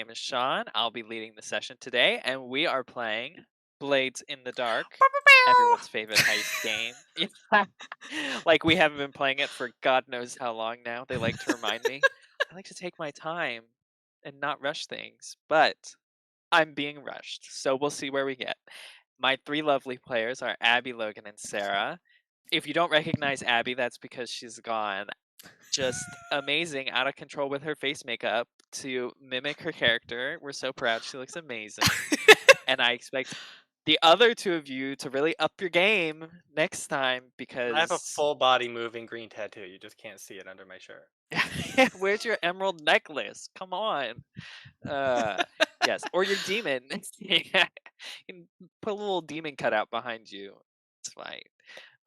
name is Sean. I'll be leading the session today, and we are playing Blades in the Dark, everyone's favorite heist game. Like we haven't been playing it for God knows how long now. They like to remind me. I like to take my time and not rush things, but I'm being rushed, so we'll see where we get. My three lovely players are Abby, Logan, and Sarah. If you don't recognize Abby, that's because she's gone just amazing, out of control with her face makeup to mimic her character. We're so proud. She looks amazing. And I expect the other two of you to really up your game next time I have a because full body moving green tattoo. You just can't see it under my shirt. where's your emerald necklace? Come on. Yes, or your demon. Yeah. You can put a little demon cutout behind you. It's fine.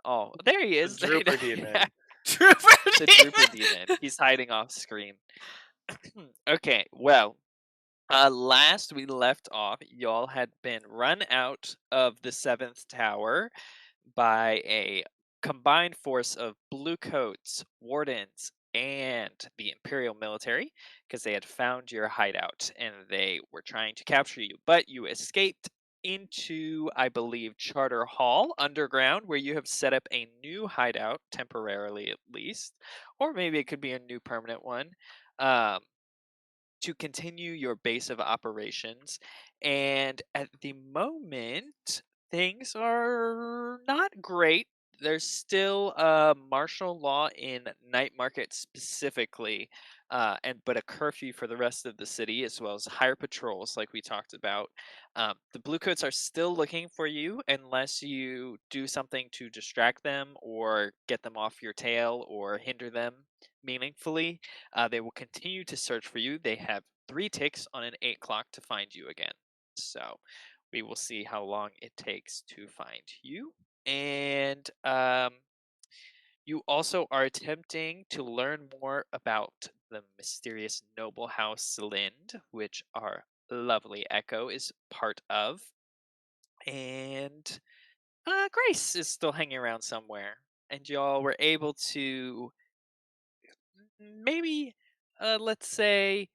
Oh, there he The is. Drooper Yeah, Demon. the Drooper Demon. He's hiding off screen. Okay, well, last we left off, y'all had been run out of the seventh tower by a combined force of blue coats, wardens, and the Imperial military because they had found your hideout and they were trying to capture you. But you escaped into, I believe, Charter Hall underground, where you have set up a new hideout, temporarily at least, or maybe it could be a new permanent one. Um, to continue your base of operations. And at the moment, things are not great. There's still martial law in Night Market specifically, but a curfew for the rest of the city, as well as higher patrols, like we talked about. The Bluecoats are still looking for you unless you do something to distract them or get them off your tail or hinder them meaningfully. They will continue to search for you. They have 3 ticks on an 8 clock to find you again. So we will see how long it takes to find you. And you also are attempting to learn more about the mysterious noble house Lind, which our lovely Echo is part of. And Grace is still hanging around somewhere. And y'all were able to maybe, let's say,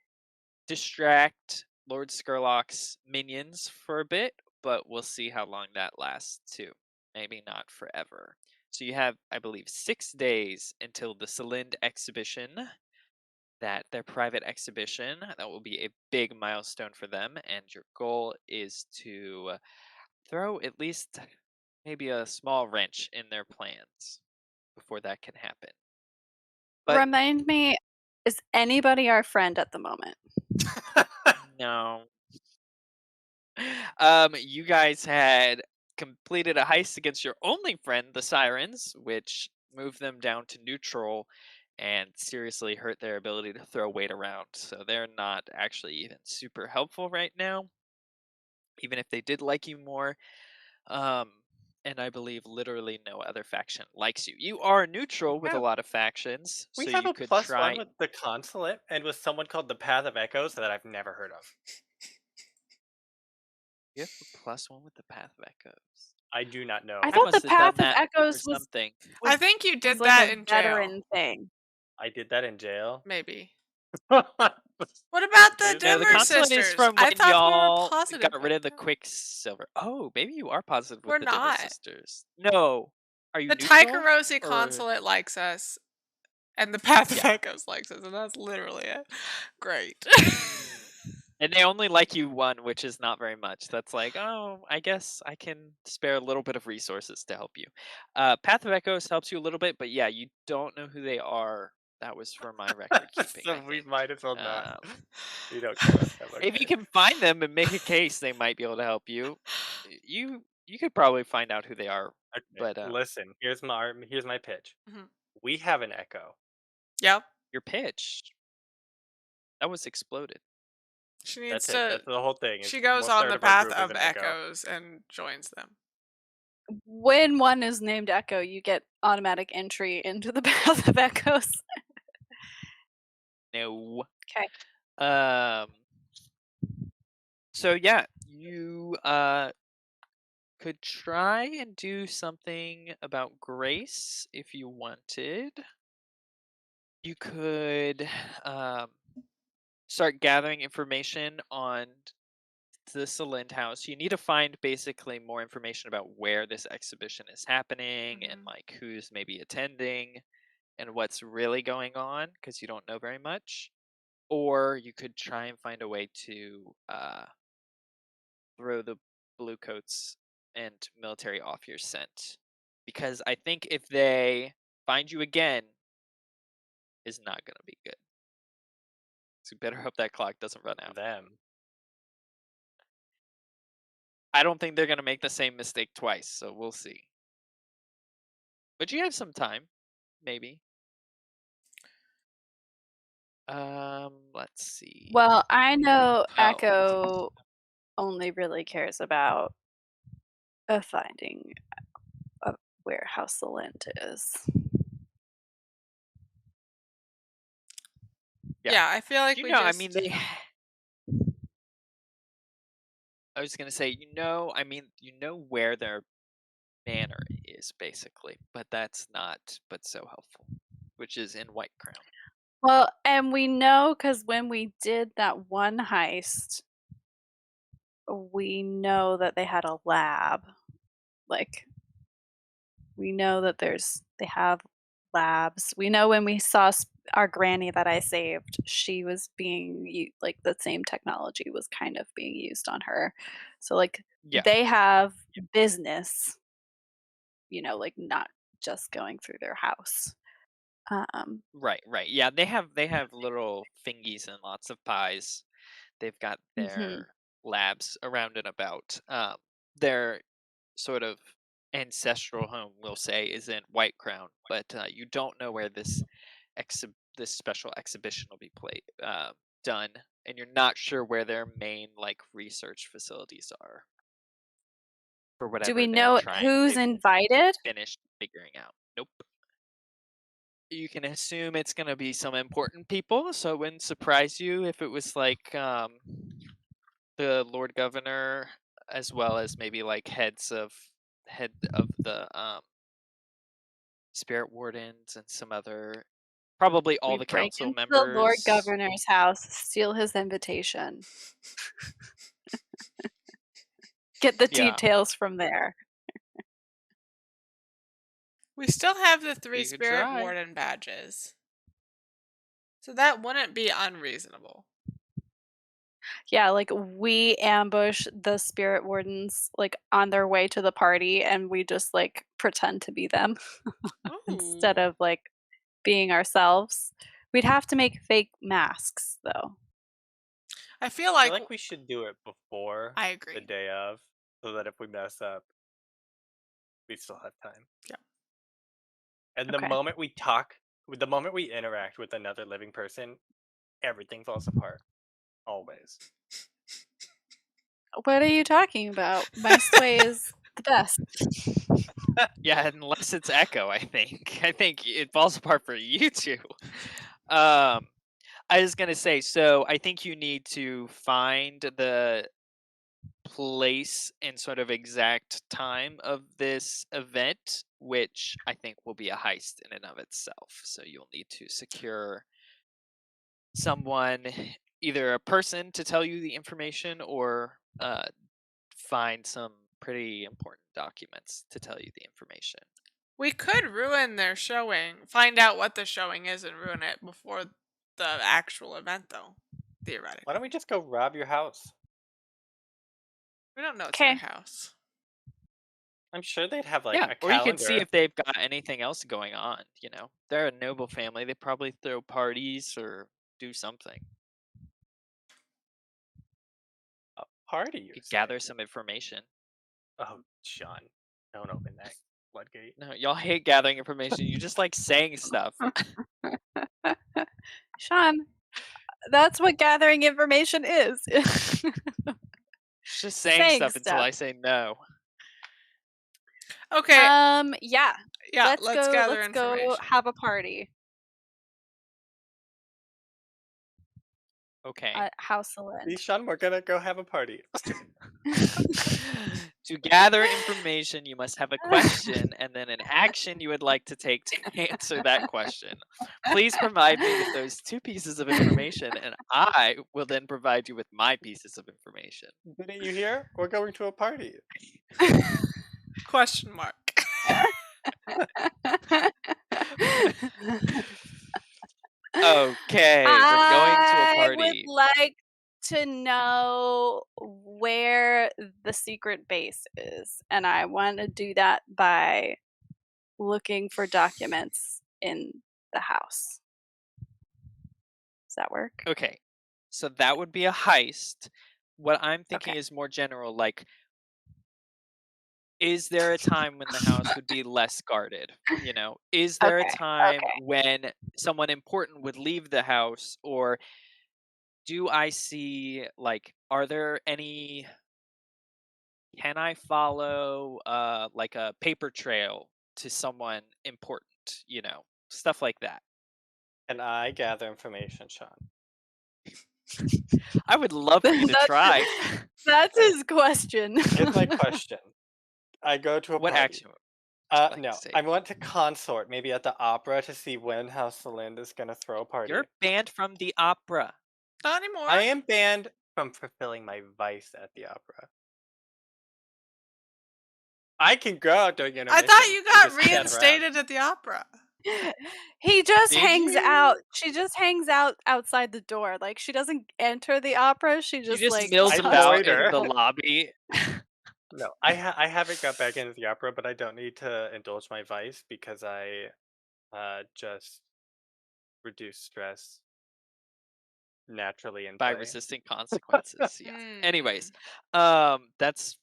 distract Lord Skurlock's minions for a bit, but we'll see how long that lasts too. Maybe not forever. So you have, I believe, 6 days until the Selind exhibition, their private exhibition. That will be a big milestone for them, and your goal is to throw at least maybe a small wrench in their plans before that can happen. But Remind me, is anybody our friend at the moment? no. You guys had completed a heist against your only friend, the Sirens, which moved them down to neutral and seriously hurt their ability to throw weight around. So they're not actually even super helpful right now, even if they did like you more. Um, and I believe literally no other faction likes you. You are neutral with a Yeah, lot of factions, we so have you a could +1 try. with the consulate and with someone called the Path of Echoes that I've never heard of. You have a +1 with the Path of Echoes. I do not I know. I thought the must have done Path of that for Echoes something. I think you was did like that a in jail. veteran thing. I did that in jail. Maybe. What What about the is No, the Dimmer consulate is sisters? from I when thought we were y'all positive got rid of the with them. Quicksilver. Oh, maybe you are positive with We're the Dimmer not. sisters. No. Are you The neutral? Tycherousi Or consulate likes us, and the Path of yeah. Echoes likes us, and that's literally it. Great. And they only like you one, which is not very much. That's like, oh, I guess I can spare a little bit of resources to help you. Path of Echoes helps you a little bit, but yeah, you don't know who they are. That was for my record keeping, I So we think. might as well not. Um, You don't care about them, If you okay. can find them and make a case, they might be able to help you. You could probably find out who they are, Okay, but listen, here's my pitch. Mhm. We have an Echo. Yep. your pitch that was exploded. She needs That's it. to. That's the whole thing. She Is goes on 1/3 the of our Path group is of an Echo. Echoes and joins them. When one is named Echo, you get automatic entry into the Path of Echoes. No. Okay. So yeah, you could try and do something about Grace if you wanted. You could start gathering information on the Slynd house. You need to find basically more information about where this exhibition is happening and like who's maybe attending and what's really going on because you don't know very much. Or you could try and find a way to throw the bluecoats and military off your scent. Because I think if they find you again, is not going to be good. So you better hope that clock doesn't run out. Them. I don't think they're going to make the same mistake twice, so we'll see. But you have some time, maybe. Let's see. Well, I know Oh. Echo only really cares about finding where House Slynd is. Yeah, I feel like You we know, just... I mean, I was gonna say, you know where their manor is basically, but that's not so helpful, which is in White Crown. Well, and we know because when we did that one heist, we know that they had a lab. Like, we know that they have labs. We know when we saw our granny that I saved, she was being like the same technology was kind of being used on her. So like they have business, like not just going through their house. Right. Yeah, they have little fingies and lots of pies. They've got their labs around and about. Their sort of ancestral home, we'll say, is in White Crown, but you don't know where this special exhibition will be done, and you're not sure where their main like research facilities are. For whatever do we they're know trying who's to invited? finish figuring out. Nope. You can assume it's going to be some important people, so it wouldn't surprise you if it was like the Lord Governor, as well as maybe like head of the spirit wardens and some other, probably all We the break council into members. the Lord Governor's house, steal his invitation. Get the details from there. We still have the 3 You could spirit try. warden badges. So that wouldn't be unreasonable. Yeah, like we ambush the spirit wardens like on their way to the party and we just like pretend to be them instead of like being ourselves. We'd have to make fake masks though. I feel I like, feel like we should do it before I agree. the day of, so that if we mess up, we still have time. Yeah. And the moment we interact with another living person, everything falls apart. Always. What are you talking about? My sway is the best. Yeah, unless it's Echo, I think. I think it falls apart for you two. I was gonna say, so I think you need to find the place and sort of exact time of this event, which I think will be a heist in and of itself. So you'll need to secure someone, either a person to tell you the information, or find some pretty important documents to tell you the information. We could ruin their showing, find out what the showing is and ruin it before the actual event though, theoretically. Why don't we just go rob your house? We don't know it's their house. I'm sure they'd have like Yeah, a or you can see calendar. if they've got anything else going on. They're a noble family. They probably throw parties or do something. A party, You could gather some information. Oh, Sean, don't open that floodgate. No, y'all hate gathering information. You just like saying stuff. Sean, that's what gathering information is. Just saying stuff until I say no. Okay. Yeah. Yeah, Let's gather go information. have a party. Okay. House Lind. Sean, we're gonna go have a party. To gather information, you must have a question and then an action you would like to take to answer that question. Please provide me with those two pieces of information, and I will then provide you with my pieces of information. Didn't you hear? We're going to a party. Question mark. Okay, we're going to a I would party. like to know where the secret base is, and I want to do that by looking for documents in the house. Does that work? Okay, so that would be a heist. What I'm thinking Okay. is more general, like, is there a time when the house would be less guarded? You know, is there a Okay. time Okay. when someone important would leave the house, or do I see, like, are there any, can I follow like a paper trail to someone important, you know, stuff like that. And I gather information, Sean. I would love for you to try. That's his question. Here's my question. I go to a What party. action would you like No, to say? I want to consort, maybe at the opera, to see when House Lind is gonna throw a party. You're banned from the opera. Not anymore. I am banned from fulfilling my vice at the opera. I can go out during I intermission. thought you and got just stand around. reinstated at the opera. He just Did hangs you? out. She just hangs out outside the door. Like, she doesn't enter the opera. She You just just like mills I about loiter. in the lobby. No, I haven't got back into the opera, but I don't need to indulge my vice because I just reduce stress naturally in By play. resisting consequences. Yeah. Anyways, that's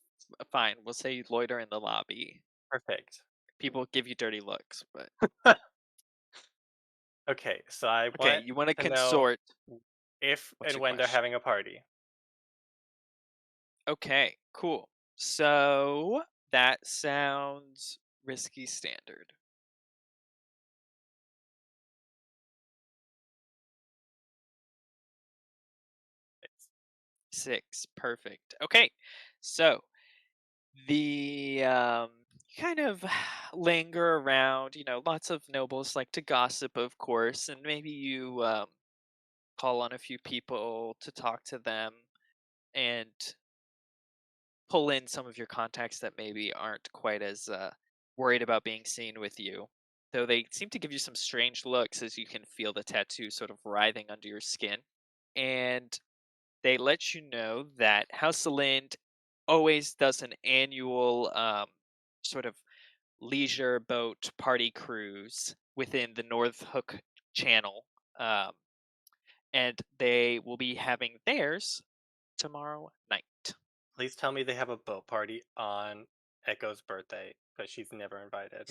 fine. We'll say you loiter in the lobby. Perfect. People give you dirty looks, but Okay, so I okay, want you want to to know consort. if What's and your when they're question? having a party. Okay, cool. So that sounds risky standard. It's 6, perfect. Okay, so the kind of linger around. You know, lots of nobles like to gossip, of course, and maybe you call on a few people to talk to them and pull in some of your contacts that maybe aren't quite as worried about being seen with you. Though they seem to give you some strange looks as you can feel the tattoo sort of writhing under your skin. And they let you know that House Lind always does an annual sort of leisure boat party cruise within the North Hook Channel. Um, and they will be having theirs tomorrow night. Please tell me they have a boat party on Echo's birthday, but she's never invited.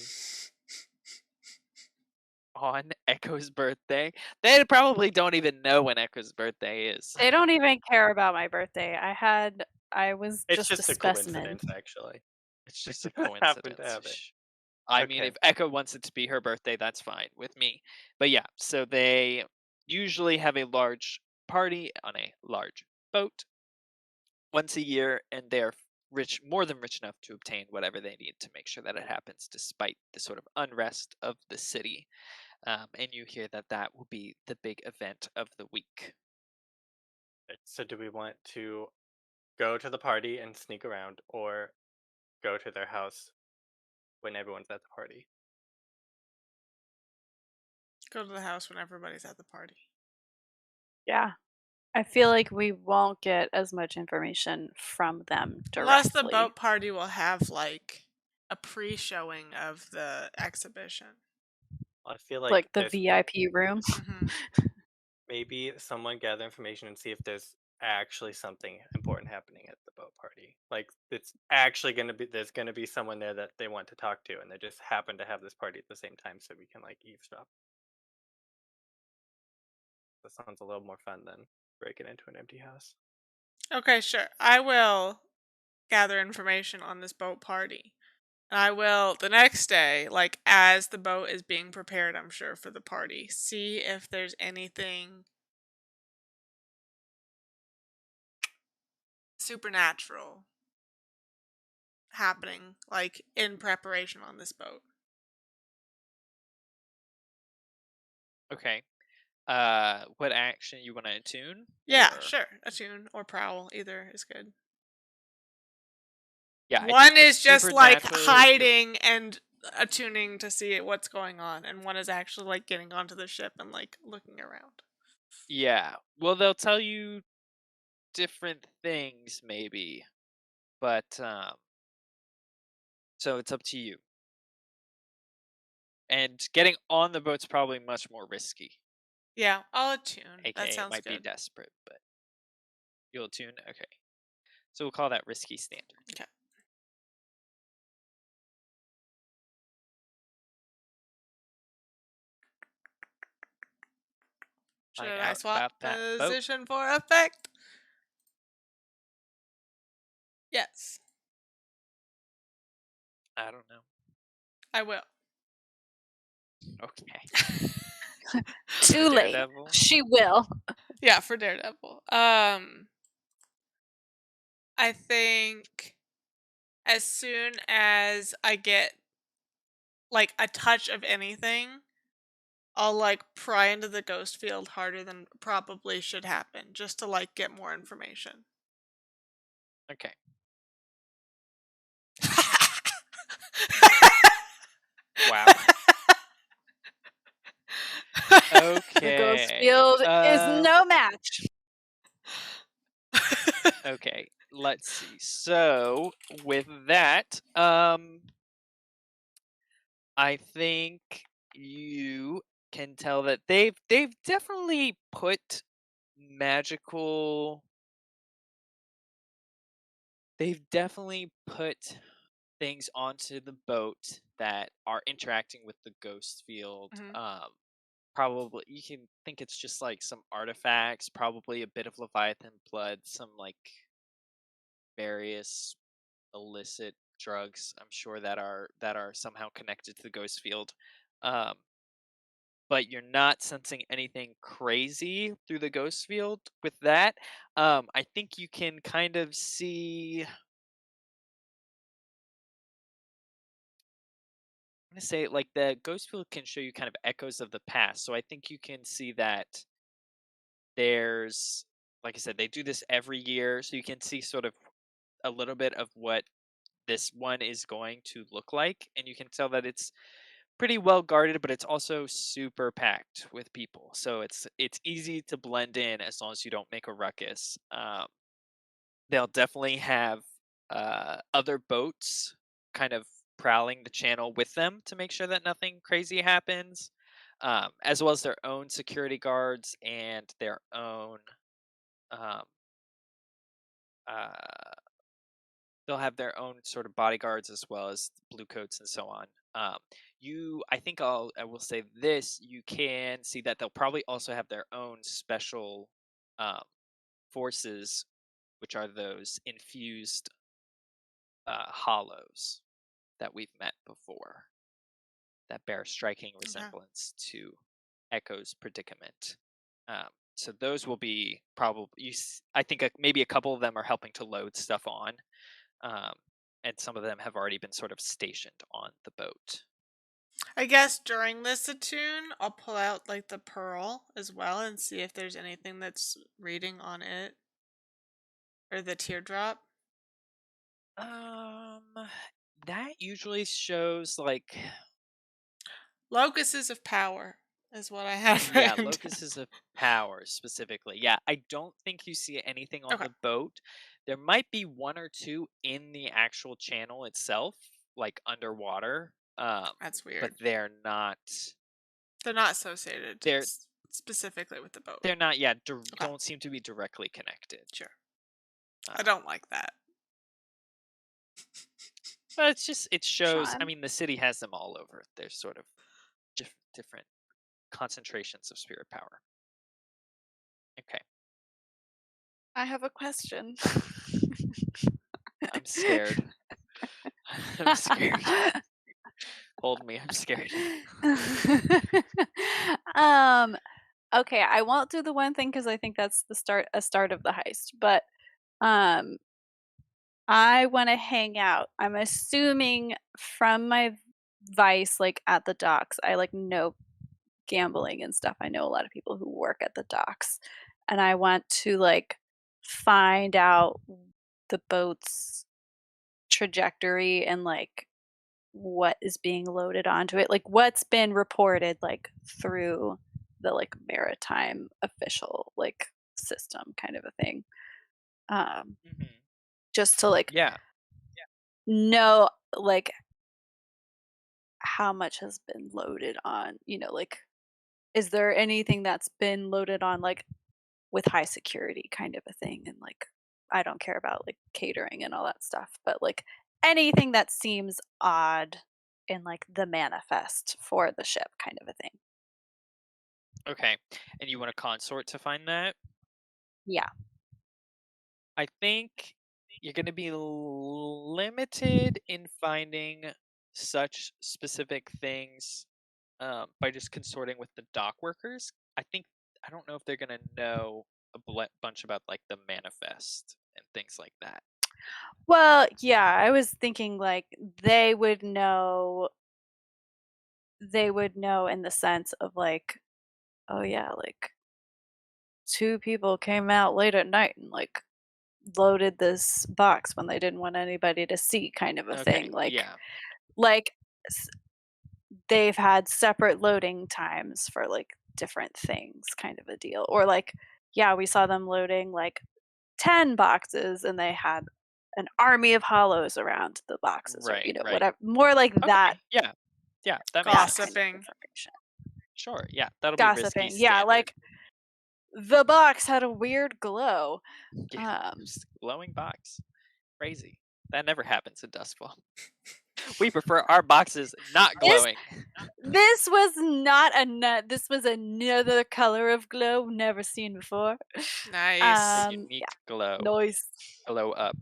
On Echo's birthday. They probably don't even know when Echo's birthday is. They don't even care about my birthday. I was It's just a a specimen. coincidence, actually. It's just a Happen to coincidence. have it. I mean, Okay. if Echo wants it to be her birthday, that's fine with me. But yeah, so they usually have a large party on a large boat once a year, and they're rich, more than rich enough to obtain whatever they need to make sure that it happens, despite the sort of unrest of the city. And you hear that that will be the big event of the week. So do we want to go to the party and sneak around, or go to their house when everyone's at the party? Go to the house when everybody's at the party. Yeah. I feel like we won't get as much information from them directly. Unless the boat party will have like a pre-showing of the exhibition. I feel like Like the there's VIP room. maybe someone gather information and see if there's actually something important happening at the boat party. Like it's actually there's gonna be someone there that they want to talk to, and they just happen to have this party at the same time, so we can like eavesdrop. That sounds a little more fun than breaking into an empty house. Okay, sure. I will gather information on this boat party. And I will, the next day, like as the boat is being prepared, I'm sure, for the party, see if there's anything supernatural happening, like, in preparation on this boat. Okay. What action you want to attune? Yeah, Or- sure. Attune or prowl, either is good. Yeah. I One think the is just like supernatural- hiding and attuning to see what's going on, and one is actually like getting onto the ship and like looking around. Yeah. Well, they'll tell you different things, maybe, but so it's up to you. And getting on the boat's probably much more risky. Yeah, I'll attune. AKA, That it sounds might be good. desperate, but you'll attune. Okay. So we'll call that risky standard. Okay. Should Find I out swap about that boat. position for effect? Yes, I don't know. I will. Okay. Too late. Daredevil. She will. Yeah, for Daredevil. I think as soon as I get like a touch of anything, I'll like pry into the ghost field harder than probably should happen, just to like get more information. Okay. Wow. The ghost Okay. field is no match. Okay. Let's see. So with that, I think you can tell that they've definitely put magical. They've definitely put things onto the boat that are interacting with the ghost field. Mhm. Probably you can think it's just like some artifacts, probably a bit of Leviathan blood, some like various illicit drugs, I'm sure that are somehow connected to the ghost field. But you're not sensing anything crazy through the ghost field with that. I think you can kind of see. I'm gonna say like the ghost field can show you kind of echoes of the past, so I think you can see that there's, like I said, they do this every year, so you can see sort of a little bit of what this one is going to look like, and you can tell that it's pretty well guarded, but it's also super packed with people, so it's easy to blend in as long as you don't make a ruckus. They'll definitely have other boats kind of prowling the channel with them to make sure that nothing crazy happens, as well as their own security guards and their own. Um, they'll have their own sort of bodyguards as well as blue coats and so on. I think I will say this: you can see that they'll probably also have their own special forces, which are those infused hollows that we've met before, that bear striking resemblance to Echo's predicament. So those will be probably. I think maybe a couple of them are helping to load stuff on, and some of them have already been sort of stationed on the boat. I guess during this attune, I'll pull out like the pearl as well and see if there's anything that's reading on it. Or the teardrop. That usually shows like Locuses of power is what I have. yeah, written down. locuses of power specifically. Yeah, I don't think you see anything on Okay. the boat. There might be one or two in the actual channel itself, like underwater. That's weird. But they're not. They're not associated. They're specifically with the boat. They're not. Yeah, don't seem to be directly connected. Sure. I don't like that. But it's just it shows. Sean? I mean, the city has them all over. There's sort of different concentrations of spirit power. Okay. I have a question. I'm scared. I'm scared. Hold me. I'm scared. Okay, I won't do the one thing because I think that's a start of the heist. But I want to hang out. I'm assuming from my vice, like at the docks, I like know gambling and stuff. I know a lot of people who work at the docks, and I want to like find out the boat's trajectory and like what is being loaded onto it, like what's been reported like through the like maritime official like system kind of a thing. Um, Mhm. just to like Yeah. know like how much has been loaded on, like is there anything that's been loaded on like with high security kind of a thing, and like I don't care about like catering and all that stuff, but like anything that seems odd in like the manifest for the ship kind of a thing. Okay. And you want a consort to find that? Yeah. I think you're going to be limited in finding such specific things by just consorting with the dock workers. I don't know if they're going to know a bunch about like the manifest and things like that. Well, yeah, I was thinking like they would know in the sense of like, oh yeah, like two people came out late at night and like loaded this box when they didn't want anybody to see kind of a Okay. thing. Like Yeah. like s- they've had separate loading times for like different things kind of a deal. Or like, yeah, we saw them loading like 10 boxes and they had an army of hollows around the boxes, or Right. Right. whatever, more like that Okay. Yeah. Yeah. That makes that sense. kind of Gossiping. information. Sure. Yeah. That'll be risky Gossiping, yeah, standard. like the box had a weird glow. Yeah. Just glowing box. Crazy. That never happens in Dustfall. We prefer our boxes not This glowing. this was not this was another color of glow never seen before. Nice. A unique glow. Noise. Glow up.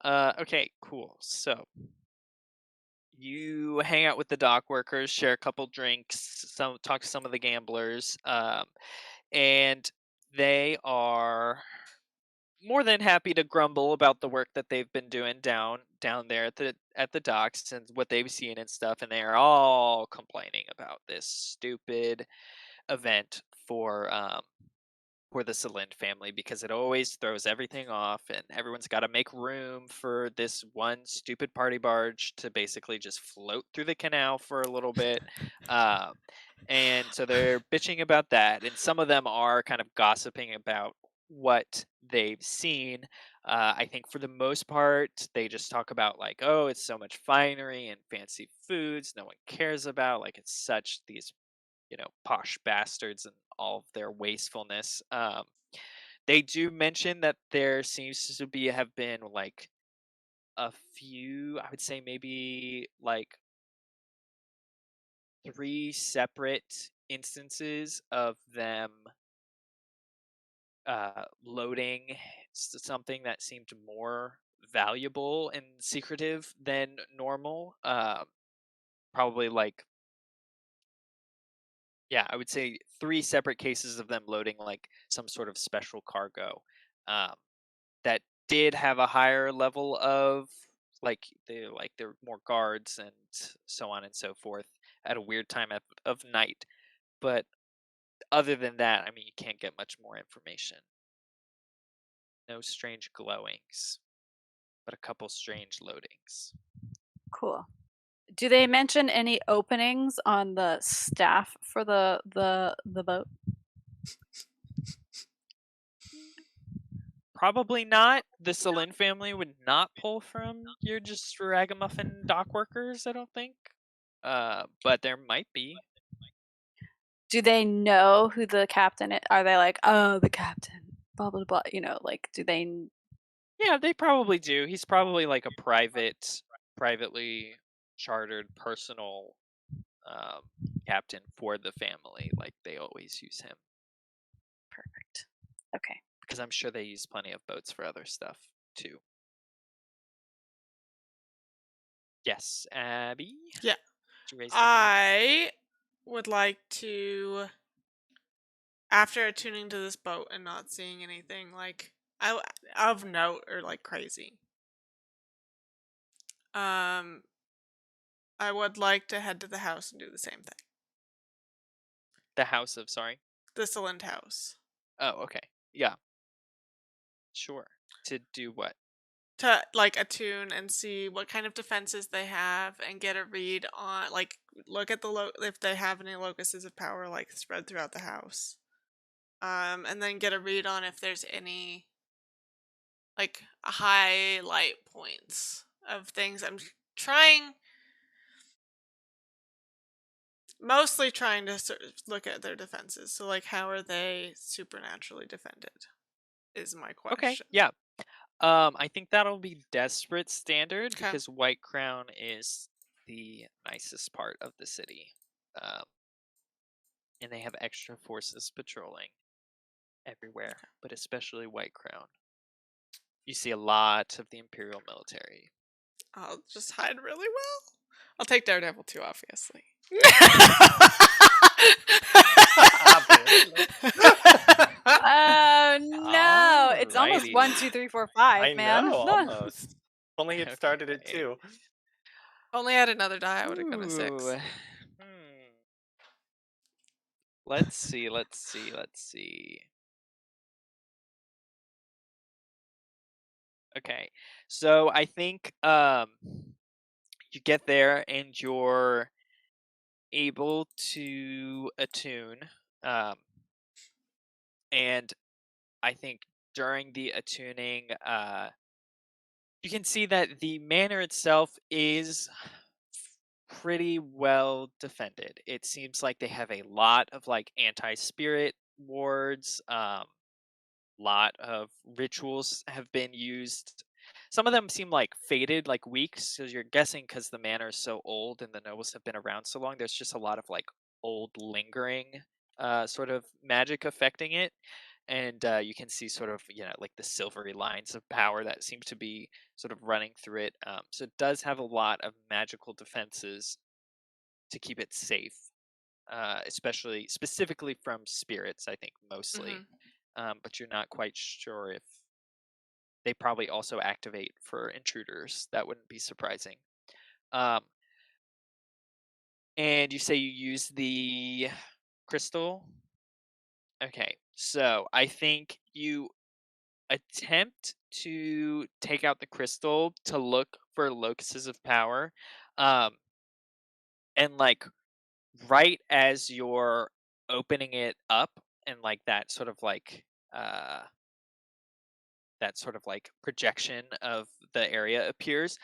Okay, cool. So you hang out with the dock workers, share a couple drinks, talk to some of the gamblers, and they are more than happy to grumble about the work that they've been doing down there at the docks and what they've seen and stuff, and they're all complaining about this stupid event for the Slyph family because it always throws everything off, and everyone's got to make room for this one stupid party barge to basically just float through the canal for a little bit. Um, and so they're bitching about that, and some of them are kind of gossiping about what they've seen. I think for the most part, they just talk about like, oh, it's so much finery and fancy foods no one cares about. Like it's such these posh bastards and all of their wastefulness. They do mention that there seems to have been like a few, I would say maybe like three separate instances of them loading something that seemed more valuable and secretive than normal. Probably like, yeah, I would say three separate cases of them loading like some sort of special cargo um, that did have a higher level of like there were more guards and so on and so forth at a weird time of night. But other than that, I mean, you can't get much more information. No strange glowings, but a couple strange loadings. Cool. Do they mention any openings on the staff for the boat? Probably not. The Slyph family would not pull from your just ragamuffin dock workers, I don't think. But there might be. Do they know who the captain is? Are they like, oh, the captain, blah blah blah? Like, do they? Yeah, they probably do. He's probably like a privately chartered personal um, captain for the family. Like they always use him Perfect. Okay. because I'm sure they use plenty of boats for other stuff too. Yes, Abby. Yeah. Did you raise your hand? I would like to, after attuning to this boat and not seeing anything like of note or like crazy, I would like to head to the house and do the same thing. The house of, sorry. The Cylind house. Oh, okay. Yeah. Sure. To do what? To like attune and see what kind of defenses they have and get a read on, like, look at the if they have any locuses of power like spread throughout the house. And then get a read on if there's any like highlight points of things. I'm mostly trying to look at their defenses. So like, how are they supernaturally defended is my Okay. question. Yeah. I think that'll be desperate standard Okay. because White Crown is the nicest part of the city. And they have extra forces patrolling everywhere, but especially White Crown. You see a lot of the Imperial military. I'll just hide really well. I'll take Daredevil too, obviously. Obviously. Oh no! It's almost Alrighty. 1, 2, 3, 4, 5, I man. know, almost. Only had started at Okay. 2. Only had another die, I would have gone a 6. Ooh. Let's see. Okay. So I think you get there and you're able to attune. And I think during the attuning, you can see that the manor itself is pretty well defended. It seems like they have a lot of like anti-spirit wards. Lot of rituals have been used. Some of them seem like faded, like weeks. So you're guessing because the manor is so old and the nobles have been around so long. There's just a lot of like old lingering sort of magic affecting it. And you can see sort of like the silvery lines of power that seem to be sort of running through it. So it does have a lot of magical defenses to keep it safe, especially specifically from spirits. I think mostly, but you're not quite sure if they probably also activate for intruders. That wouldn't be surprising. And you say you use the crystal. Okay, so I think you attempt to take out the crystal to look for locuses of power, and like right as you're opening it up and like uh that sort of like projection of the area appears,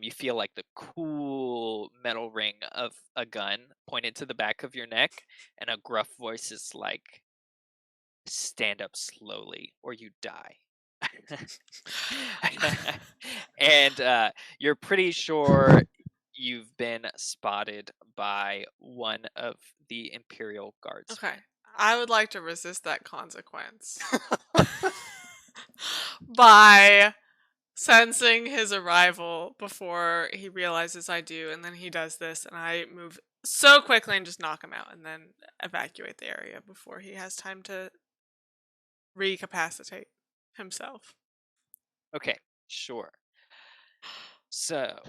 you feel like the cool metal ring of a gun pointed to the back of your neck, and a gruff voice is like, stand up slowly or you die. And you're pretty sure you've been spotted by one of the Imperial Guardsmen. Okay. I would like to resist that consequence by sensing his arrival before he realizes I do, and then he does this, and I move so quickly and just knock him out, and then evacuate the area before he has time to recapacitate himself. Okay, sure. So,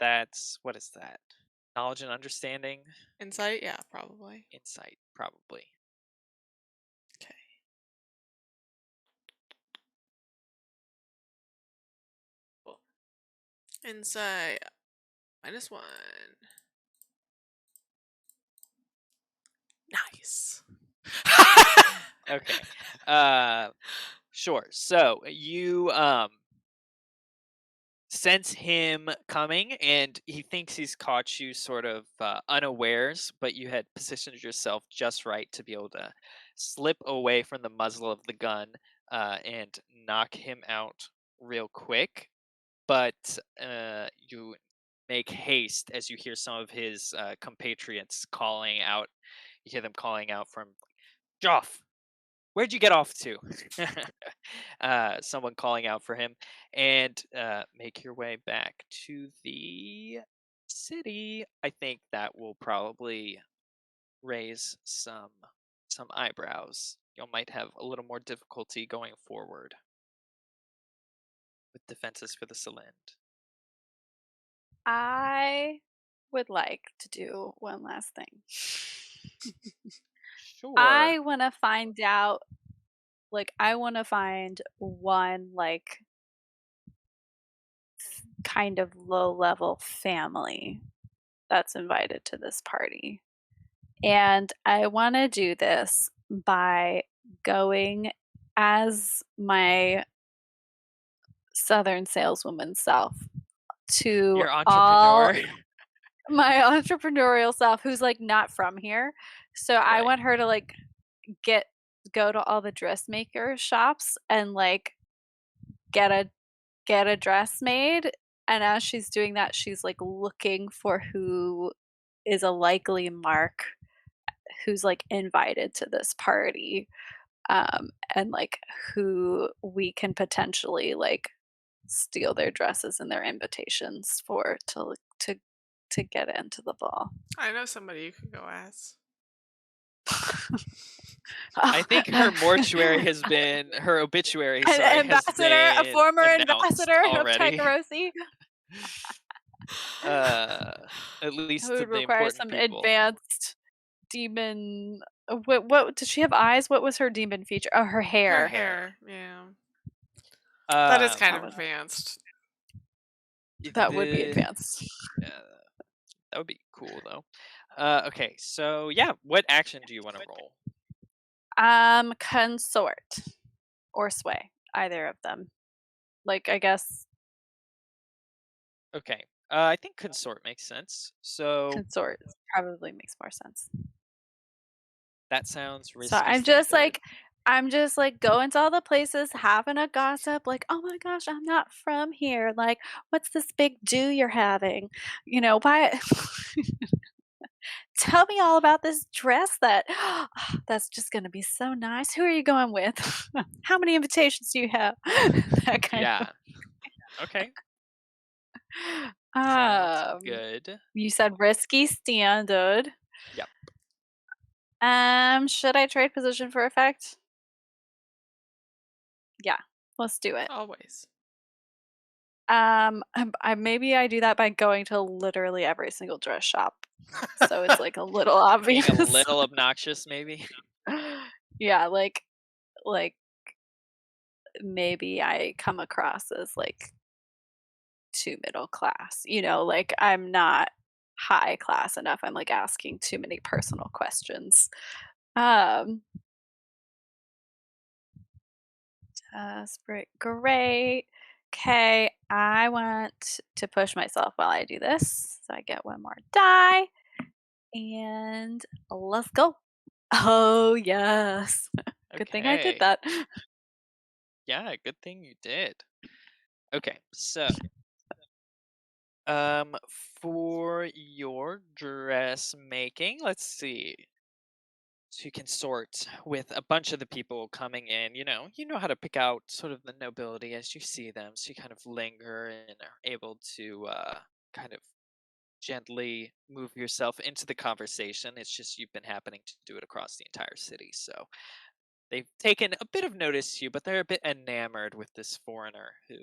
that's, what is that? Knowledge and understanding? Insight? Yeah, probably. Insight, probably. Okay. Cool. Insight -1. Nice. Okay. Sure. So you sense him coming, and he thinks he's caught you sort of unawares, but you had positioned yourself just right to be able to slip away from the muzzle of the gun and knock him out real quick. But you make haste as you hear some of his compatriots calling out. You hear them calling out from Joff, where'd you get off to? Someone calling out for him, and make your way back to the city. I think that will probably raise some eyebrows. You might have a little more difficulty going forward with defenses for the Cylind. I would like to do one last thing. Sure. I want to find out, I want to find one, kind of low-level family that's invited to this party. And I want to do this by going as my Southern saleswoman self to Your all entrepreneur. my entrepreneurial self who's not from here. So I Right. want her to go to all the dressmaker shops and get a dress made. And as she's doing that, she's looking for who is a likely mark who's invited to this party, and who we can potentially steal their dresses and their invitations for to get into the ball. I know somebody you could go as. I think her obituary An has ambassador, a been former announced ambassador of already. Tycherousi. At least Who to would the require important some people. advanced demon. What did she have eyes? What was her demon feature? Oh, her hair. Her hair, yeah. That is kind of would- advanced. That would be the- advanced. That would be cool though. Okay, so yeah, what action do you want to roll? Consort or sway, either of them. I guess Okay, I think consort makes sense. So consort probably makes more sense. that sounds risky. So I'm just going to all the places, having a gossip, oh my gosh, I'm not from here. What's this big do you're having? Why? Tell me all about this dress that's just gonna be so nice. Who are you going with? How many invitations do you have? That kind of. Yeah. Okay. Sounds Um, good. You said risky standard. Yep. Should I trade position for effect? Yeah, let's do it. Always. Maybe I do that by going to literally every single dress shop, so it's a little Being obvious. a little obnoxious, maybe. Yeah, maybe I come across as too middle class. I'm not high class enough. I'm asking too many personal questions. Desperate, great. Okay, I want to push myself while I do this. So I get one more die. And let's go. Oh, yes. Good thing I did Okay. that. Yeah, good thing you did. Okay, so for your dressmaking, let's see. So you can sort with a bunch of the people coming in, you know how to pick out sort of the nobility as you see them. So you kind of linger and are able to kind of gently move yourself into the conversation. It's just you've been happening to do it across the entire city. So they've taken a bit of notice to you, but they're a bit enamored with this foreigner who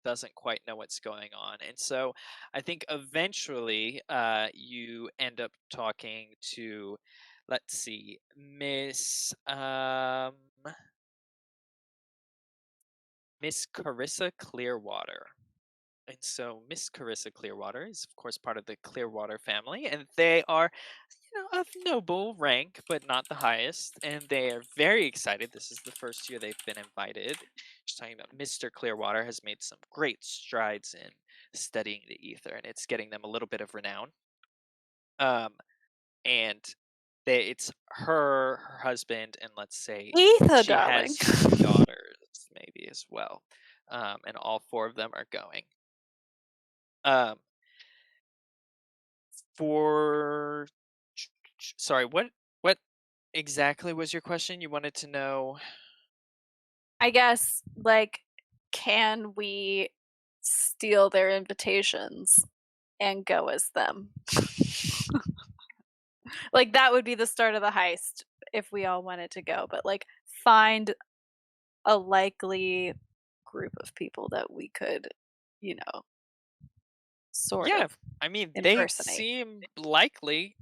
doesn't quite know what's going on. And so I think eventually you end up talking to, let's see, Miss Carissa Clearwater. And so Miss Carissa Clearwater is, of course, part of the Clearwater family, and they are, of noble rank, but not the highest. And they are very excited. This is the first year they've been invited. Just talking about Mr. Clearwater has made some great strides in studying the ether, and it's getting them a little bit of renown. And it's her husband, and let's say Ether, she darling. has daughters, maybe as well. And all four of them are going. For sorry, what exactly was your question? You wanted to know? I guess, can we steal their invitations and go as them? That would be the start of the heist if we all wanted to go, but find a likely group of people that we could, sort Yeah, of I mean, they impersonate. seem likely.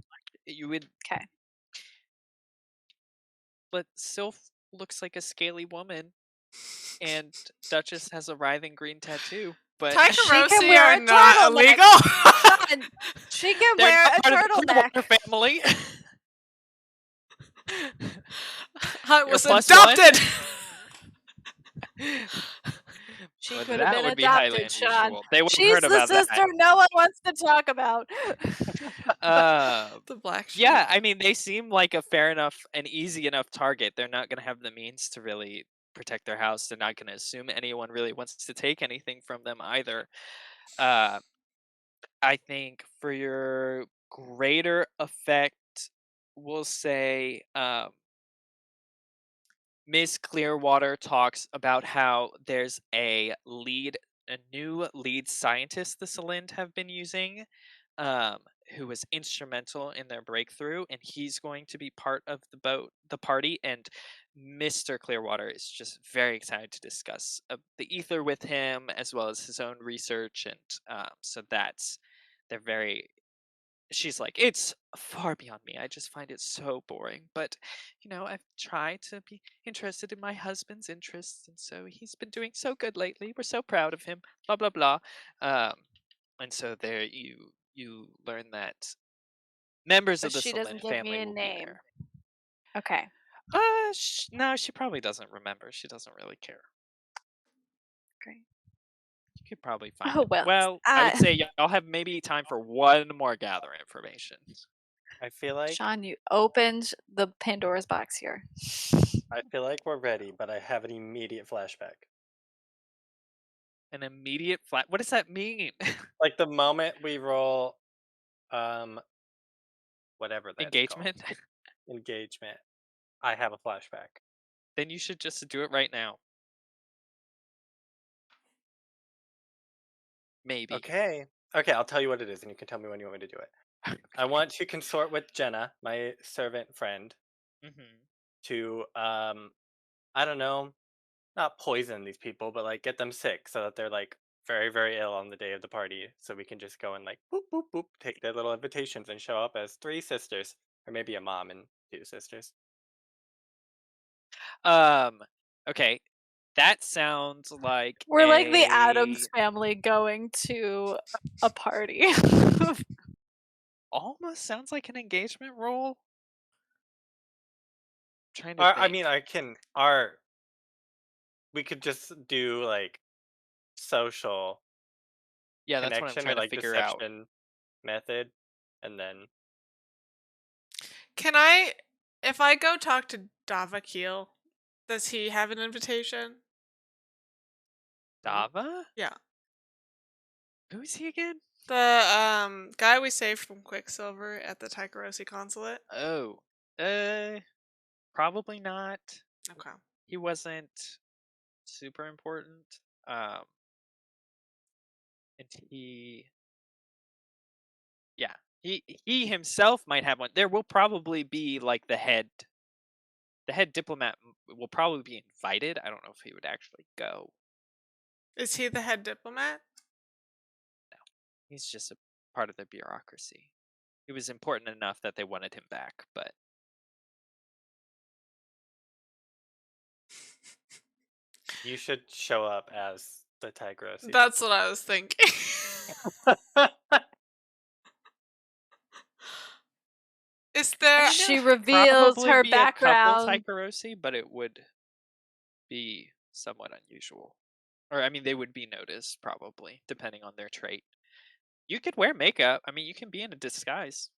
You would, Okay. but Sylph looks like a scaly woman, and Duchess has a writhing green tattoo. But She can Tycherousi wear are a not turtleneck. illegal. Sean, she can they're wear not a part of the turtleneck. Clearwater family. I You're was plus one. adopted. She Well, could have that been would be highly adopted, Sean. unusual. They would have She's heard the about that. sister no one wants to talk about. The black sheep. Yeah, I mean, they seem like a fair enough and easy enough target. They're not going to have the means to really protect their house. They're not going to assume anyone really wants to take anything from them either. I think for your greater effect, we'll say Miss Clearwater talks about how there's a new lead scientist the Salind have been using, who was instrumental in their breakthrough, and he's going to be part of the party. And Mr. Clearwater is just very excited to discuss the ether with him, as well as his own research. And so they're very. She's like, it's far beyond me. I just find it so boring. But, I've tried to be interested in my husband's interests, and so he's been doing so good lately. We're so proud of him. Blah blah blah. And so there you learn that members But of the she doesn't Salind give me family a will be name. there. Okay. No, she probably doesn't remember. She doesn't really care. Great. You could probably find Oh, it. well. Well, I would say y'all have maybe time for one more gather information. I feel like Sean, you opened the Pandora's box here. we're ready, but I have an immediate flashback. An immediate flat. What does that mean? Like the moment we roll, whatever that's Engagement? called, engagement. I have a flashback. Then you should just do it right now. Maybe. Okay, I'll tell you what it is, and you can tell me when you want me to do it. I want to consort with Jenna, my servant friend, Mm-hmm. to I don't know, not poison these people, but like get them sick so that they're like very, very ill on the day of the party. So we can just go and like boop boop boop, take their little invitations and show up as 3 sisters, or maybe a mom and 2 sisters. Okay. That sounds like We're like the Addams family going to a party. almost sounds like an engagement role. Trying to I think. mean, we could just do like social Yeah, that's what I'm connection or trying to like figure out. deception method, and then Can I, if I go talk to Davakil, does he have an invitation? Dava? Yeah. Who is he again? The guy we saved from Quicksilver at the Tycherousi consulate. Oh. Probably not. Okay. He wasn't super important. And he himself might have one. There will probably be like the head diplomat will probably be invited. I don't know if he would actually go. Is he the head diplomat? No, he's just a part of the bureaucracy. He was important enough that they wanted him back, but you should show up as the Tycherousi. That's what I was thinking. Is there? She reveals probably her be a couple background. Tycherousi, but it would be somewhat unusual. Or I mean, they would be noticed probably, depending on their trait. You could wear makeup. I mean, you can be in a disguise.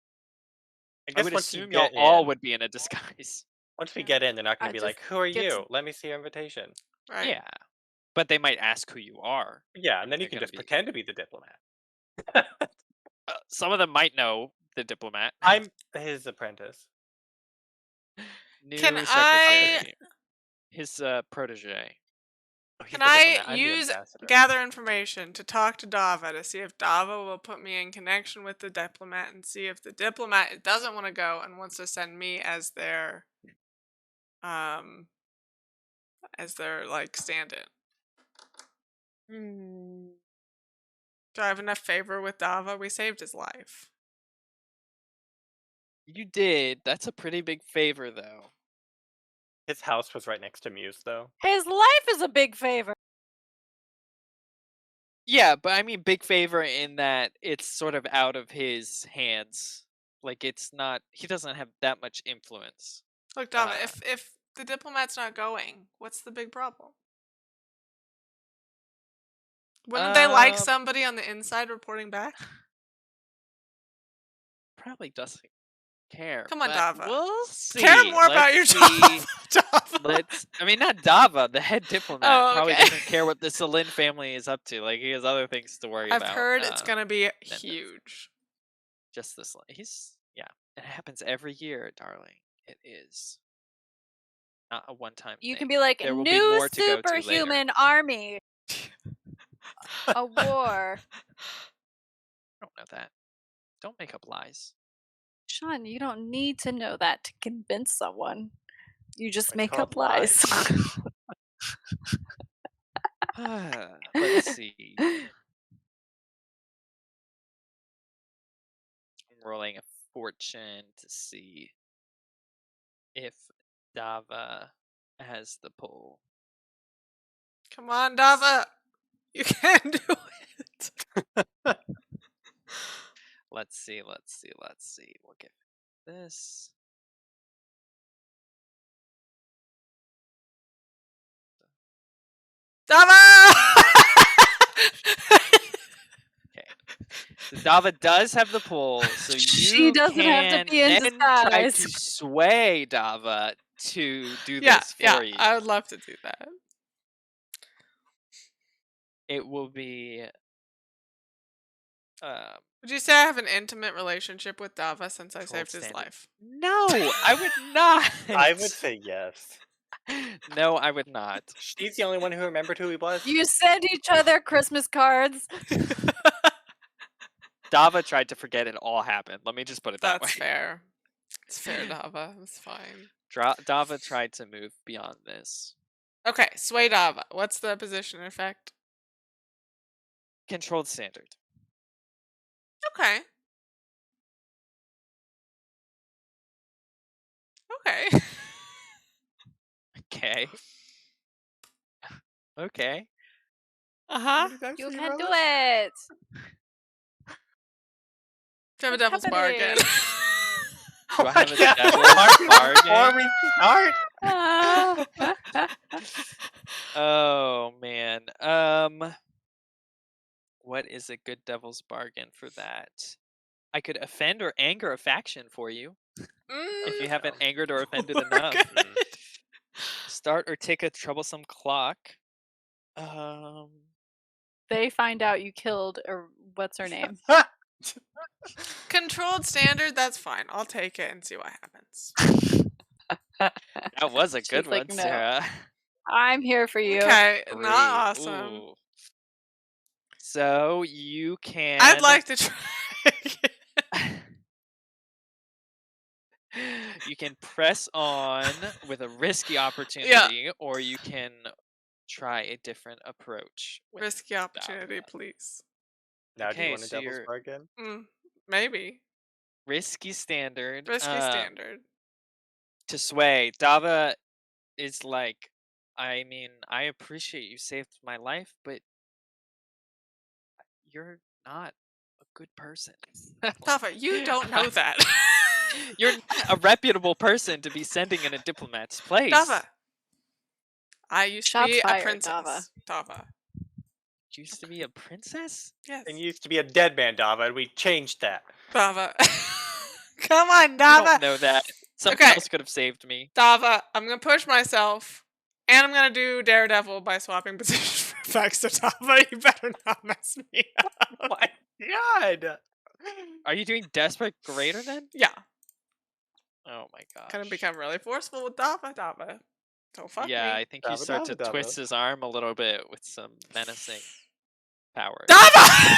I I guess would once you assume y'all get all in, would be in a disguise. once we get in, they're not going I to be just like, "Who are get to- you? Let me see your invitation." Right. Yeah, but they might ask who you are. Yeah, and then you They're can gonna just be- pretend to be the diplomat. Some of them might know the diplomat. I'm his apprentice. New Can secretary. His protege. Oh, he's Can the I diplomat. I'm the use ambassador. gather information to talk to Dava to see if Dava will put me in connection with the diplomat and see if the diplomat doesn't want to go and wants to send me as their like stand-in. Do I have enough favor with Dava? We saved his life. You did. That's a pretty big favor, though. His house was right next to Muse, though. His life is a big favor. Yeah, but I mean big favor in that it's sort of out of his hands. Like, it's not... He doesn't have that much influence. Look, Dava, if the diplomat's not going, what's the big problem? Wouldn't they like somebody on the inside reporting back? Probably doesn't care. Come on, but Dava. We'll see. Care more about your job, Dava. I mean, not Dava, the head diplomat. Oh, Probably okay. doesn't care what the Slyph family is up to. Like, he has other things to worry I've about. heard it's gonna be this. huge. Just this. Yeah. It happens every year, darling. It is. Not a one-time You thing. can be like, There will be new more to go to later. superhuman army. A war. I don't know that. Don't make up lies. Sean, you don't need to know that to convince someone. You just It's make called up lies. Let's see. I'm rolling a fortune to see if Dava has the pull. Come on, Dava. You can do it. Let's see. We'll get this. Dava! Okay. So Dava does have the pull, so She you doesn't have to can be in then try to disguise. sway Dava to do Yeah, this for you. I would love to do that. It will be Would you say I have an intimate relationship with Dava since I Controlled saved his standard. life? No, I would not. I would say yes. No, I would not. She's the only one who remembered who he was. You send each other Christmas cards. Dava tried to forget it all happened. Let me just put it that That's way. fair. It's fair, Dava. It's fine. Dava tried to move beyond this. Okay, sway Dava. What's the position effect? Controlled standard. Okay. Okay. Okay. Okay. Uh-huh. You can do it. Do you have a What's devil's bargain? Do I have a Yeah. devil's Before we start, Oh man. What is a good devil's bargain for that? I could offend or anger a faction for you if you haven't angered or offended We're enough. good. Start or take a troublesome clock. They find out you killed, or what's her name? Controlled standard, that's fine. I'll take it and see what happens. That was a good She's like, one, "No." Sarah. I'm here for you. Okay, Great. not awesome. Ooh. So you can. I'd like to try. You can press on with a risky opportunity, or you can try a different approach. with Risky opportunity, Dava. please. now do you Okay, want a so devil's you're- bargain? Maybe. Risky standard. Risky standard. To sway. Dava is like, I mean, I appreciate you saved my life, but you're not a good person. Dava, you don't know that. You're not a reputable person to be sending in a diplomat's place. Dava. I used Shots to be fired, a princess. Dava. You used to be a princess? Yes. And you used to be a dead man, Dava, and we changed that. Dava. Come on, I Dava. don't know that. Someone Okay. else could have saved me. Dava, I'm gonna push myself, and I'm gonna do Daredevil by swapping positions for effects. So Dava, you better not mess me up. Oh my god! Are you doing Desperate Greater then? Yeah, Oh my gosh. gonna become really forceful with Dava. Dava, don't fuck Yeah, me. I think you Dava, start to Dava, Dava. twist his arm a little bit with some menacing power. Dava.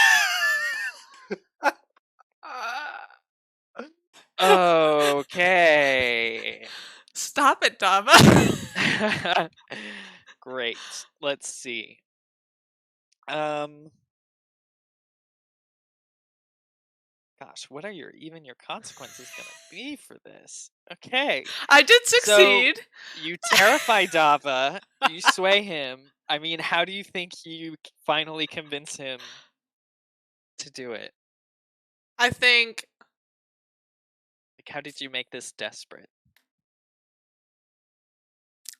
Okay. Stop it, Dava. Great. Let's see. Gosh, what are your consequences gonna be for this? Okay. I did So succeed. you terrify Dava, you sway him. I mean, how do you think you finally convince him to do it? I think Like, how did you make this desperate?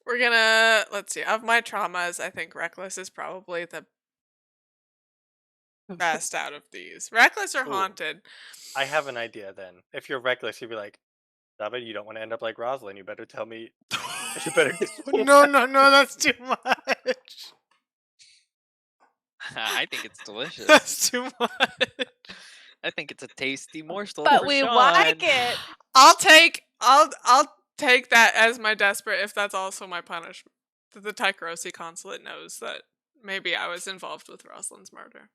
we're gonna, let's see, of my traumas, I think reckless is probably the best out of these. Reckless or Ooh. haunted? I have an idea then. If you're reckless, you'd be like, David, you don't want to end up like Rosalind. You better tell me. You better. No, that's too much. I think it's delicious. That's too much. I think it's a tasty morsel But for we Sean. like it. I'll take that as my desperate if that's also my punishment. That the Tycherousi consulate knows that maybe I was involved with Rosalind's murder.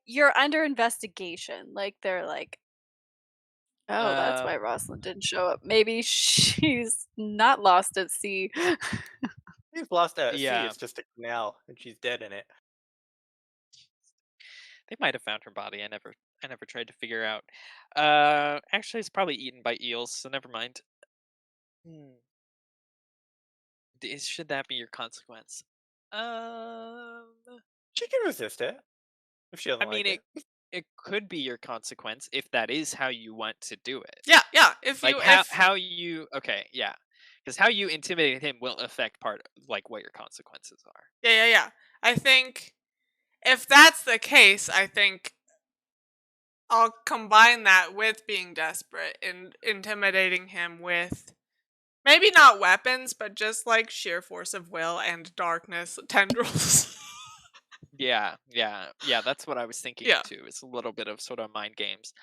You're under investigation. Like they're like, oh, that's why Um, Rosalind didn't show up. Maybe she's not lost at sea. She's lost at sea. Yeah. It's just a canal, and she's dead in it. They might have found her body. I never tried to figure out. Actually, it's probably eaten by eels, so never mind. Should that be your consequence? She can resist it if she doesn't I mean, like it. it could be your consequence if that is how you want to do it. Yeah. If Like you how you yeah, because how you intimidated him will affect part like what your consequences are. Yeah. I think if that's the case, I think I'll combine that with being desperate and intimidating him with maybe not weapons, but just like sheer force of will and darkness tendrils. Yeah. That's what I was thinking Yeah. too. It's a little bit of sort of mind games.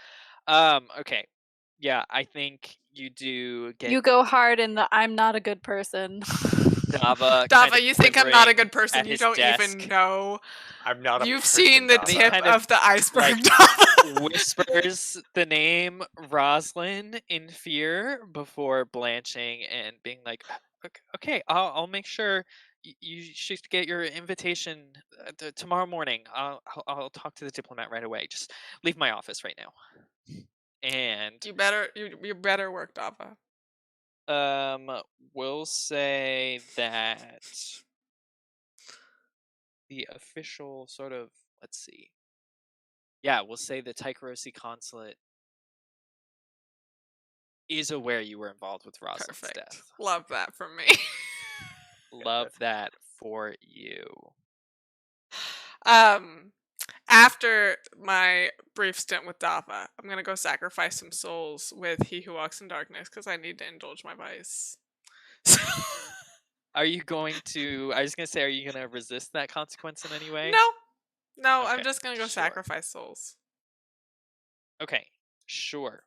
Okay. Yeah, I think you do get You go hard in the I'm not a good person. Dava. Dava, you think I'm not a good quivering person. at You his don't desk. even know. I'm not a You've person, seen the Dava. tip kind of the iceberg, like, Dava. whispers the name Rosalind in fear before blanching and being like, Okay, I'll make sure you should get your invitation tomorrow morning. I'll talk to the diplomat right away. Just leave my office right now." And You better work, Dava. we'll say that the official sort of, let's see. Yeah, we'll say the Tycherousi consulate is aware you were involved with Rosalind's Perfect. death. Love that from me. Love that for you. After my brief stint with Dava, I'm gonna go sacrifice some souls with He Who Walks in Darkness because I need to indulge my vice. Are you going to? I was gonna say, are you gonna resist that consequence in any way? No, I'm Okay, just gonna go sure. sacrifice souls. Okay, sure.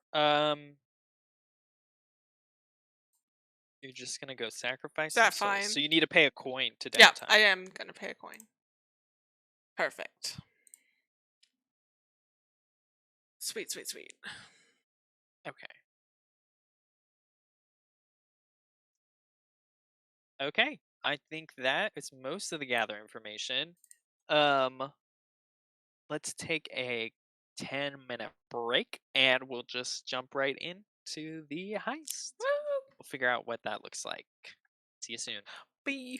You're just gonna go sacrifice Is that some souls. fine? So you need to pay a coin to Yeah, downtime. I am gonna pay a coin. Perfect. Sweet. Okay. Okay. I think that is most of the gather information. Let's take a 10-minute break and we'll just jump right into the heist. Woo! We'll figure out what that looks like. See you soon. Bye.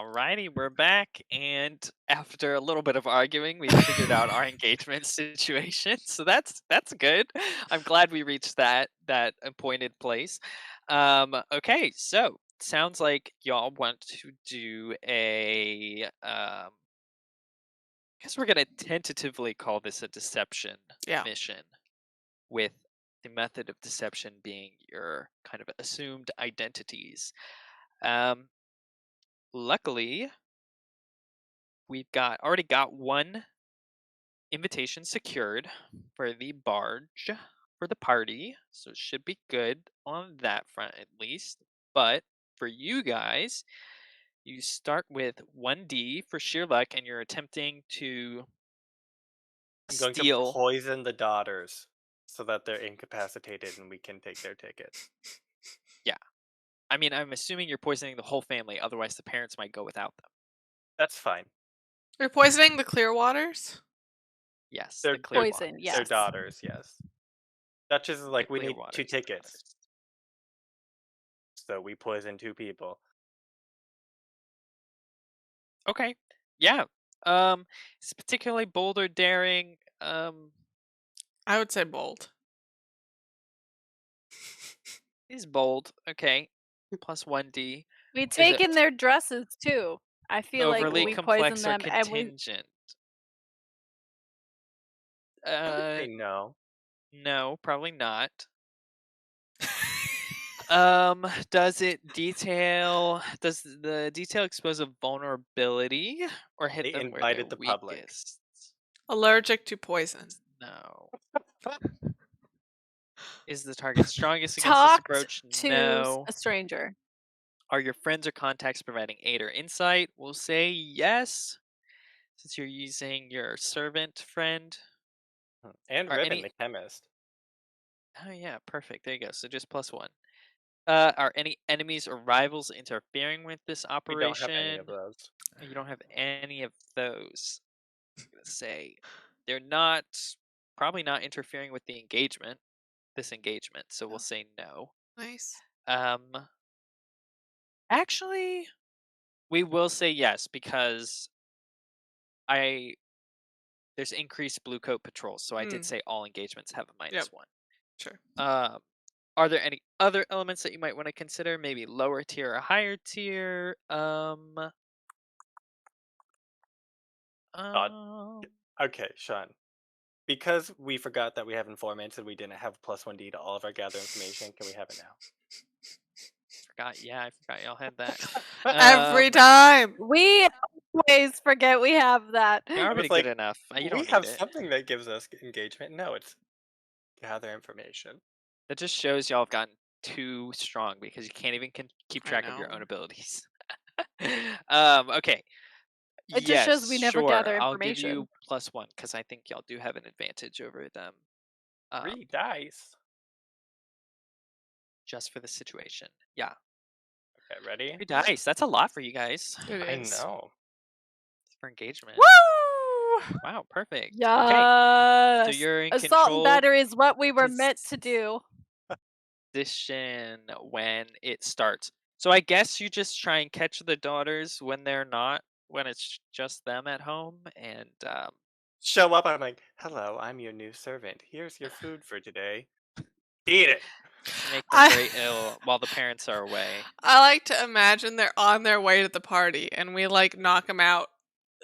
Alrighty, we're back, and after a little bit of arguing, we figured out our engagement situation. So that's good. I'm glad we reached that appointed place. Okay, so sounds like y'all want to do a I guess we're gonna tentatively call this a deception Yeah. mission, with the method of deception being your kind of assumed identities. Um, Luckily, we've already got one invitation secured for the barge for the party, so it should be good on that front at least. But for you guys, you start with 1d for sheer luck, and you're attempting to I'm going to steal. poison the daughters so that they're incapacitated and we can take their tickets. Yeah, I mean, I'm assuming you're poisoning the whole family, otherwise the parents might go without them. That's fine. You're poisoning the clear waters? Yes, They're the clear Poison, waters. yes. Their daughters, yes. Duchess is like, The we clear need 2 waters tickets. daughters. So we poison 2 people. Okay. Yeah. It's particularly bold or daring. I would say bold. Is bold. Okay. Plus 1d. We Is take it in their dresses too. I feel like overly we poison complex or them and we contingent? I would say no. No, probably not. Does the detail expose a vulnerability or hit They them where they're invited the public. weakest? Allergic to poison. No. Is the target strongest against this talked approach? to No. a stranger. Are your friends or contacts providing aid or insight? We'll say yes, since you're using your servant friend. And Are Ribbon, any? the chemist. Oh yeah, perfect. There you go. So just plus 1. Are any enemies or rivals interfering with this We don't have any operation? of those. You don't have any of those. I'm gonna say they're not, probably not interfering with the engagement. This engagement. So we'll say no. Nice. Actually, we will say yes because there's increased blue coat patrols, so I did say all engagements have a Yep. -1. Sure. Are there any other elements that you might want to consider? Maybe lower tier or higher tier? Okay, Sean. Because we forgot that we have informants and we didn't have plus 1d to all of our gather information, can we have it now? I forgot y'all had that. Every time. We always forget we have that. You're I already was like, good enough. You we don't have need it. something that gives us engagement. No, it's gather information. That just shows y'all have gotten too strong because you can't even keep I track of your know. own abilities. Okay. It just shows we never sure. gather I'll give information. you +1 because I think y'all do have an advantage over them. 3 dice. Just for the situation. Yeah. Okay, ready? 3 dice. That's a lot for you guys It I is. know. for engagement. Woo! Wow, perfect. Okay. Yes. So you're in Assault and control battery is what we were meant to do. position when it starts. So I guess you just try and catch the daughters when it's just them at home, and Show up, I'm like, hello, I'm your new servant. Here's your food for today. Eat it. make them very ill while the parents are away. I like to imagine they're on their way to the party and we like knock them out,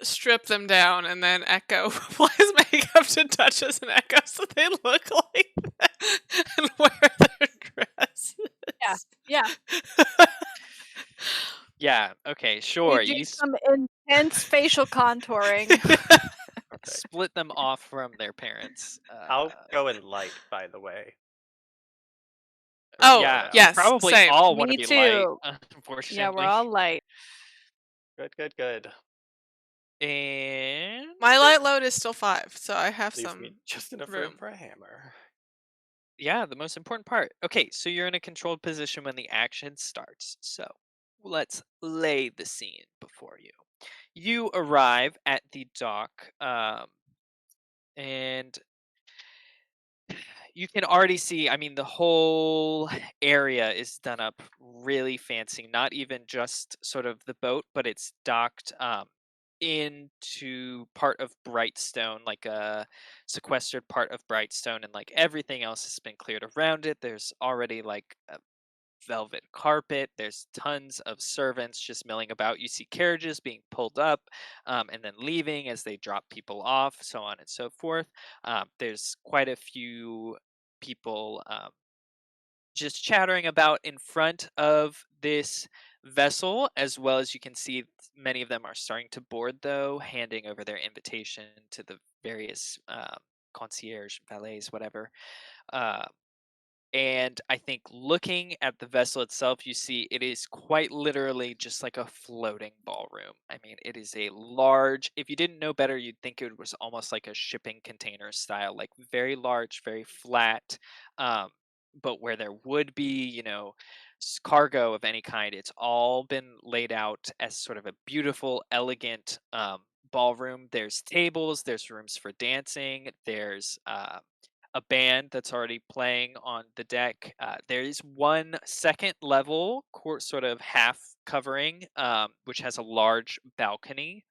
strip them down, and then Echo applies makeup to Duchess and Echo so they look like that and wear their dresses. Yeah. Yeah. Okay. Sure. We do some intense facial contouring. Split them off from their parents. I'll go in light, by the way. Oh, yeah. yes, Probably same. all want Me to be light. too. Unfortunately. Yeah, we're all light. Good. And My light load is still 5, so I have Leaves some me just enough room room for a hammer. yeah, the most important part. Okay, so you're in a controlled position when the action starts. So let's lay the scene before you. You arrive at the dock, and you can already see, I mean, the whole area is done up really fancy. Not even just sort of the boat, but it's docked into part of Brightstone, like a sequestered part of Brightstone, and like everything else has been cleared around it. There's already like a velvet carpet. There's tons of servants just milling about. You see carriages being pulled up and then leaving as they drop people off, so on and so forth. There's quite a few people just chattering about in front of this vessel, as well as you can see many of them are starting to board, though, handing over their invitation to the various concierge, valets, whatever. Uh, and I think looking at the vessel itself, you see it is quite literally just like a floating ballroom. I mean, it is a large, if you didn't know better, you'd think it was almost like a shipping container style, like very large, very flat. But where there would be, cargo of any kind, it's all been laid out as sort of a beautiful, elegant ballroom. There's tables, there's rooms for dancing, there's a band that's already playing on the deck. There is one second level, sort of half covering, which has a large balcony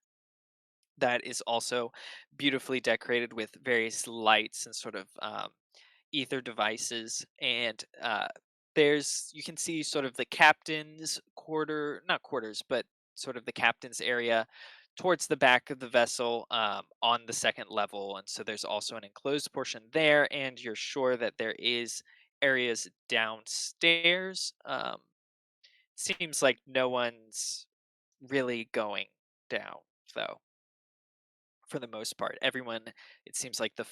that is also beautifully decorated with various lights and sort of ether devices. And you can see sort of the captain's not quarters, but sort of the captain's area towards the back of the vessel on the second level. And so there's also an enclosed portion there, and you're sure that there is areas downstairs. Seems like no one's really going down, though, for the most part. Everyone, it seems like the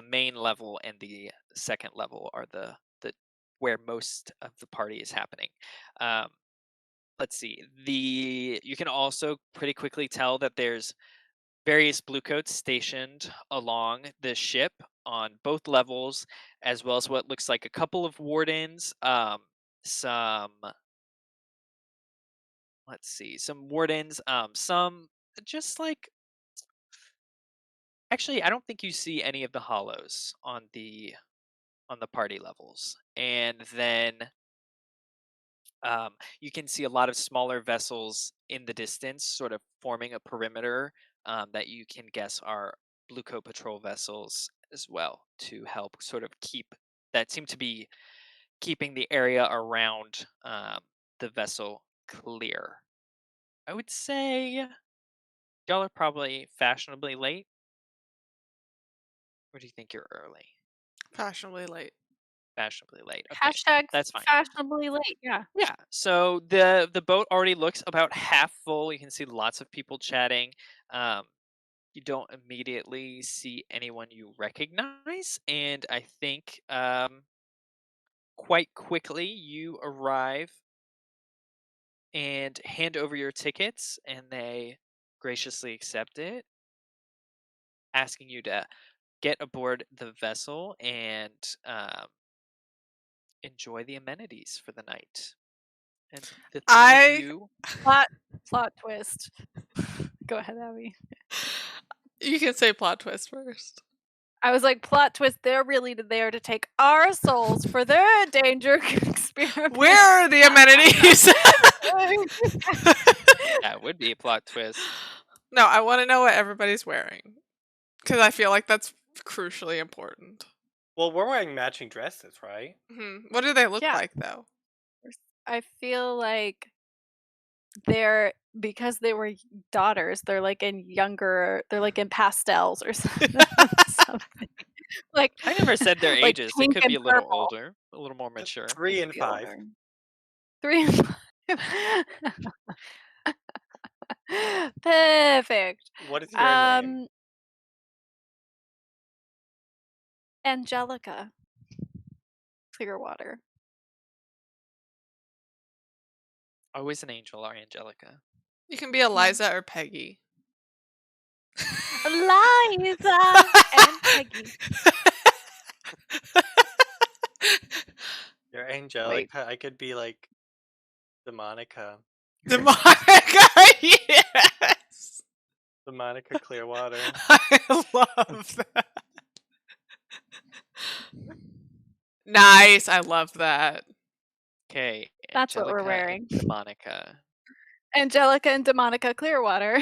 main level and the second level are the where most of the party is happening. Let's see. You can also pretty quickly tell that there's various bluecoats stationed along the ship on both levels, as well as what looks like a couple of wardens. Some Let's see, some wardens. Some just like, actually, I don't think you see any of the hollows on the party levels, and then you can see a lot of smaller vessels in the distance, sort of forming a perimeter that you can guess are Bluecoat patrol vessels as well, to help sort of that seem to be keeping the area around the vessel clear. I would say y'all are probably fashionably late. Or do you think you're early? Fashionably late. Fashionably late. Okay, Hashtag that's fine. fashionably late. Yeah. Yeah. So the boat already looks about half full. You can see lots of people chatting. You don't immediately see anyone you recognize, and I think quite quickly you arrive and hand over your tickets, and they graciously accept it, asking you to get aboard the vessel and enjoy the amenities for the night. And the three of you, Plot twist. Go ahead, Abby. You can say plot twist first. I was like, plot twist, they're really there to take our souls for their danger experiment. Where are the amenities? that would be a plot twist. No, I want to know what everybody's wearing, because I feel like that's crucially important. Well, we're wearing matching dresses, right? What do they look Yeah. like, though? I feel like because they were daughters, they're like in pastels or something. Like, I never said their like ages. They pink could be a and little purple. older, a little more mature. 3 and 5. 3 and 5. Perfect. What is your name? Angelica Clearwater. Always an angel, our Angelica. You can be Eliza or Peggy. Eliza and Peggy. You're Angelica. I could be like the Monica. The Monica, yes. The Monica Clearwater. I love that. Nice. I love that. Okay, That's what we're Angelica wearing. and Demonica. Angelica and Demonica Clearwater.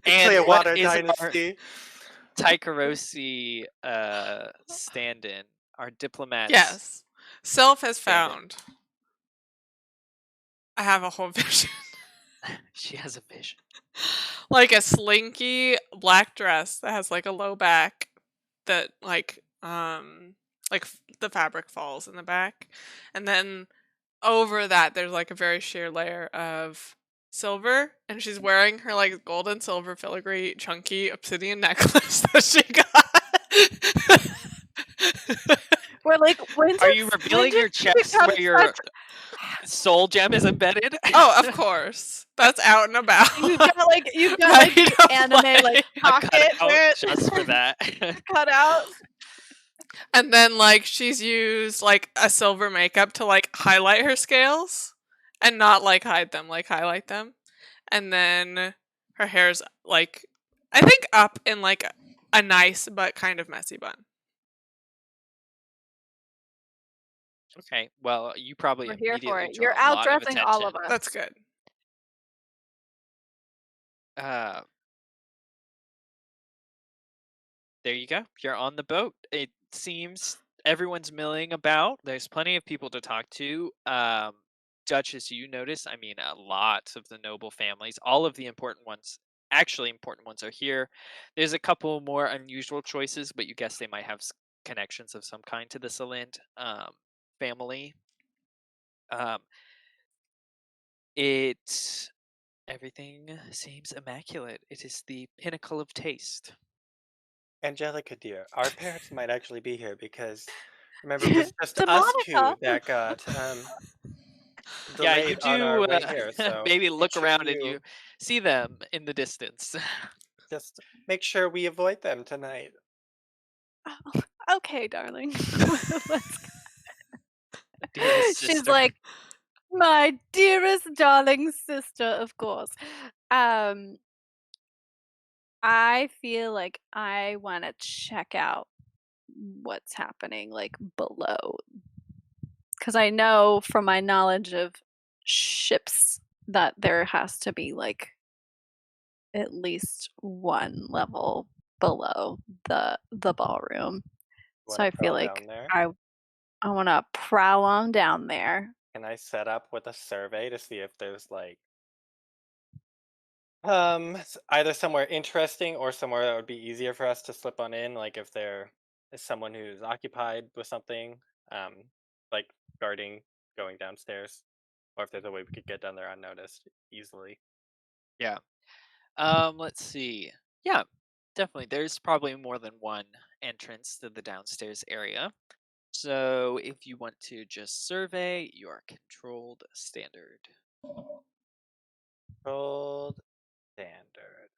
And what Clearwater is our Dynasty. Tycherousi stand-in? Our diplomats. Yes. Sylph has Stand-in. found. I have a whole vision. She has a vision. Like a slinky black dress that has like a low back that the fabric falls in the back, and then over that there's like a very sheer layer of silver, and she's wearing her like gold and silver filigree chunky obsidian necklace that she got. We're like, Are you revealing your chest where your soul gem is embedded? Oh, of course. That's out and about. You've got like Ready the to anime play. like A pocket cutout where it's just for that. cut out. And then like she's used like a silver makeup to like highlight her scales and not like hide them, like highlight them. And then her hair's like I think up in like a nice but kind of messy bun. Okay, well, you probably We're here for immediately it. draw You're a lot of outdressing all of attention. us. That's good. There you go. You're on the boat. It seems everyone's milling about. There's plenty of people to talk to. Duchess, you notice, I mean, a lot of the noble families, all of the important ones, actually important ones, are here. There's a couple more unusual choices, but you guess they might have connections of some kind to the Salind family. Everything seems immaculate. It is the pinnacle of taste. Angelica, dear, our parents might actually be here because remember it was just us two Demonica. that got Yeah, you delayed on our do way here. So maybe make look sure around and you see them in the distance. just make sure we avoid them tonight. Oh, okay, darling. Let's go. Dearest She's sister. like, my dearest darling sister, of course. I feel like I want to check out what's happening like below, because I know from my knowledge of ships that there has to be like at least one level below the ballroom. So Wanna I feel prowl like down there? I want to prowl on down there. Can I set up with a survey to see if there's like either somewhere interesting or somewhere that would be easier for us to slip on in, like if there is someone who's occupied with something, um, like guarding going downstairs, or if there's a way we could get down there unnoticed easily. Yeah. Let's see. Yeah, definitely. There's probably more than one entrance to the downstairs area. So if you want to just survey your controlled standard. Gold standard.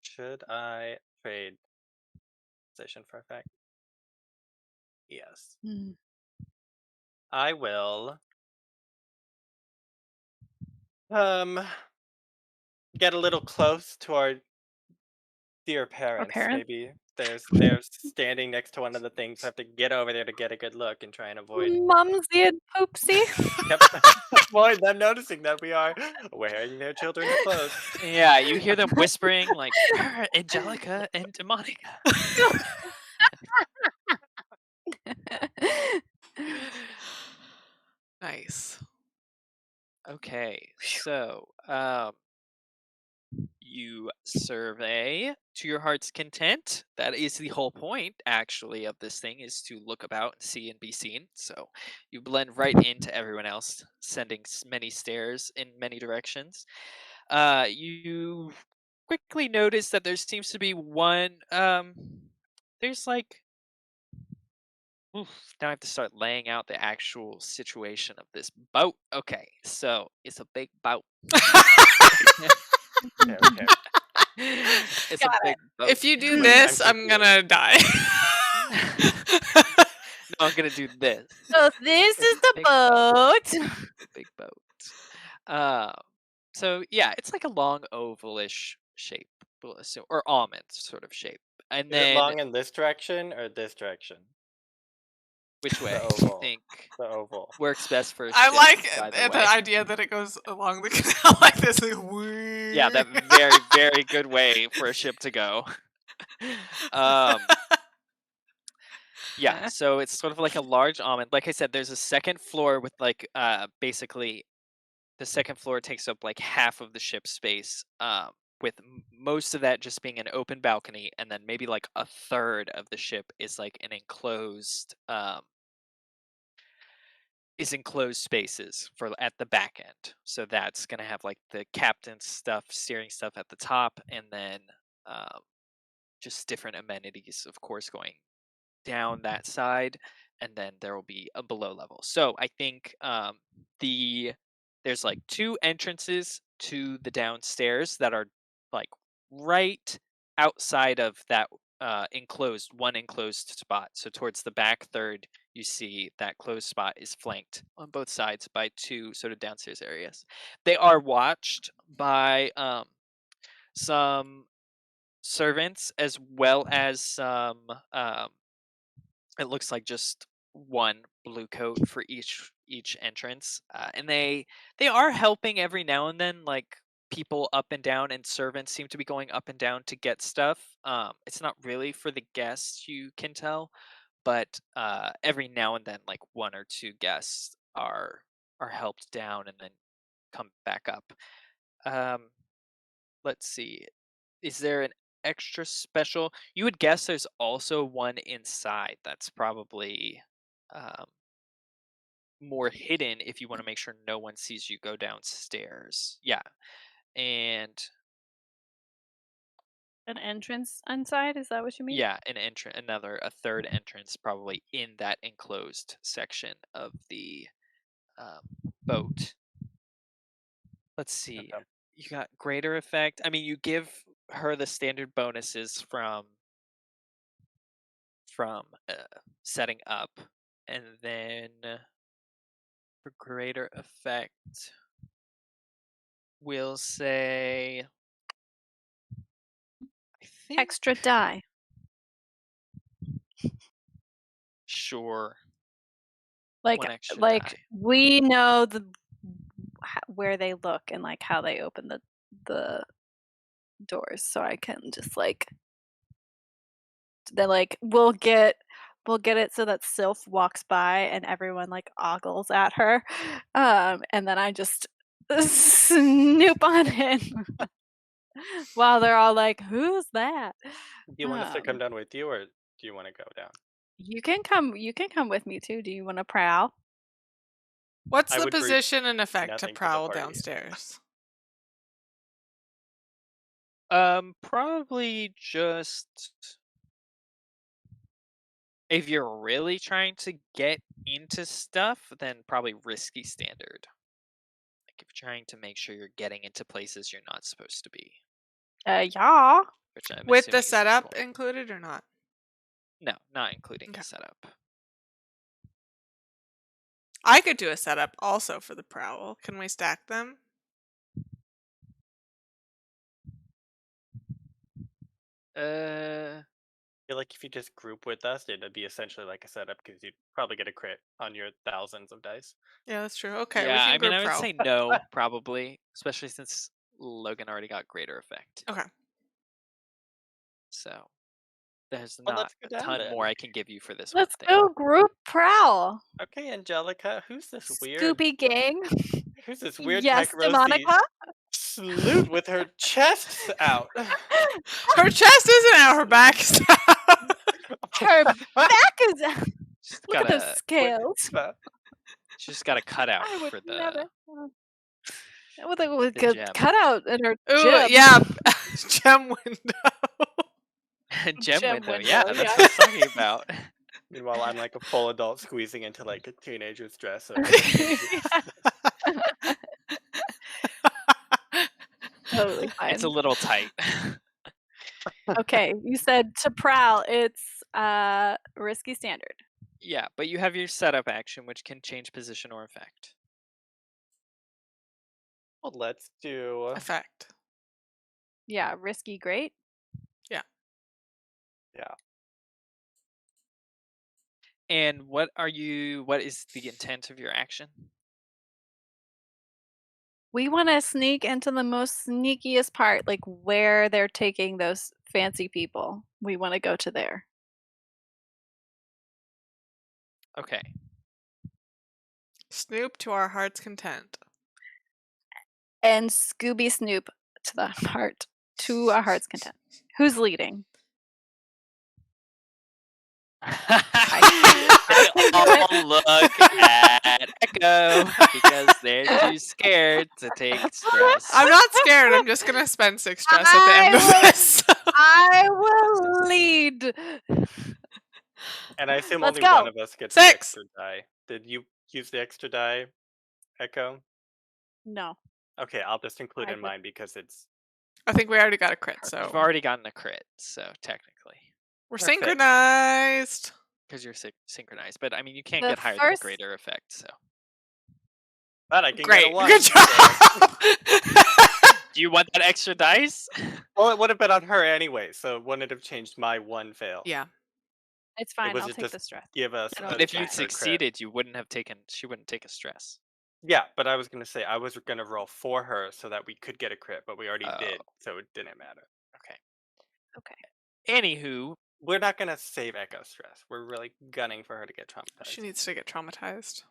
Should I trade position for effect? Yes. Hmm. I will um get a little close to our dear parents. parents? Maybe they're standing next to one of the things. I have to get over there to get a good look and try and avoid Mumsy and Poopsie. yep. avoid them noticing that we are wearing their children's clothes. Yeah, you hear them whispering like Angelica and Demonica. Nice. Okay, so you survey to your heart's content. That is the whole point, actually, of this thing, is to look about and see and be seen. So you blend right into everyone else, sending many stares in many directions. You quickly notice that there seems to be one. There's like. Oof, now I have to start laying out the actual situation of this boat. Okay, so it's a big boat. Okay. It's Got a big boat. If you do Wait, this, I'm I'm gonna die. No, I'm gonna do this. So this is the Big boat. boat. Big boat. So yeah, it's like a long ovalish shape, or almond sort of shape. and Is it then long in this direction or this direction? which way The do you oval. think The oval. works best for a I ship? like By the the way, idea that it goes along the canal like this. Like, yeah, that very very good way for a ship to go. Yeah, so it's sort of like a large almond. Like I said, there's a second floor with like basically the second floor takes up like half of the ship space. With most of that just being an open balcony, and then maybe like a third of the ship is like an enclosed spaces for at the back end. So that's gonna have like the captain's stuff, steering stuff at the top, and then just different amenities, of course, going down that side, and then there will be a below level. So I think there's like 2 entrances to the downstairs that are like right outside of that enclosed spot. So towards the back third, you see that closed spot is flanked on both sides by 2 sort of downstairs areas. They are watched by some servants as well as some it looks like just 1 blue coat for each entrance, and they are helping every now and then. Like people up and down, and servants seem to be going up and down to get stuff. It's not really for the guests, you can tell, but every now and then, like 1 or 2 guests are helped down and then come back up. Let's see. Is there an extra special? You would guess there's also 1 inside that's probably um, more hidden if you want to make sure no one sees you go downstairs. Yeah. And An entrance inside? Is that what you mean? yeah, a third entrance probably in that enclosed section of the boat. Let's see. Okay. You got greater effect. I mean, you give her the standard bonuses from setting up, and then for greater effect, we'll say I think Extra die. sure Like 1 extra like die. we know where they look and like how they open the doors, so I can just like we'll get it so that Sylph walks by and everyone like ogles at her, and then I just snoop on in while they're all like, "Who's that?" Do you want us to come Um, down with you, or do you want to go down? you can come. You can come with me too. Do you want to prowl? What's I the would bring position and effect to nothing to the prowl party. downstairs? Probably just if you're really trying to get into stuff, then probably risky standard. Like if you're trying to make sure you're getting into places you're not supposed to be, Yeah. which I'm With the assuming is the setup point. included or not? No, not including Okay. the setup. I could do a setup also for the prowl. Can we stack them? Uh, I feel like if you just group with us, it'd be essentially like a setup because you'd probably get a crit on your thousands of dice. Yeah, that's true. Okay, we yeah, can I mean, group I would prowl. say no, probably, especially since Logan already got greater effect. Okay. So there's Well, not let's go a down ton then. more I can give you for this Let's one thing. go group prowl. Okay, Angelica, who's this weird? Scooby gang. Who's this weird Yes, Tycherousi Demonica. salute with her chests out? Her chest isn't out, her back is out. Her back is out. She's Look got at those a scales. she's just got a cutout I would for the never. With a the good gem. cutout in her Ooh, gem. yeah, gem window. Gem Gem window. window, Yeah, that's yeah. what I was talking about. Meanwhile, I'm like a full adult squeezing into like a teenager's dress. So Totally fine. It's a little tight. Okay, you said to prowl, it's risky standard. Yeah, but you have your setup action, which can change position or effect. well, let's do. Effect. Yeah, risky great. Yeah. Yeah. And what is the intent of your action? We want to sneak into the most sneakiest part, like where they're taking those fancy people. We want to go to there. Okay. Snoop to our heart's content. And Scooby Snoop to the heart, to our heart's content. Who's leading? They all look at Echo because they're too scared to take stress. I'm not scared. I'm just gonna spend 6 stress at the end of this. I will lead. And I assume Let's only one go. of us gets the 6. extra die. Did you use the extra die, Echo? No. Okay, I'll just include I in would- mine because it's I think we already got a crit, You've so already gotten a crit, so technically, we're Perfect. synchronized. because you're synchronized. But I mean, you can't The get higher than a first- greater effect. So, but I can Great. get a 1. Good so- job. do you want that extra dice? Well, it would have been on her anyway, so it wouldn't it have changed my 1 fail. Yeah. It's fine. was I'll just- take just- the stress. Give us I don't a But if care. you'd chance for a crit. succeeded, you wouldn't have taken. She wouldn't take a stress. Yeah, but I was gonna say I was gonna roll for her so that we could get a crit, but we already Oh. did, so it didn't matter. Okay. Anywho, We're not gonna save Echo stress. We're really gunning for her to get traumatized. She needs to get traumatized.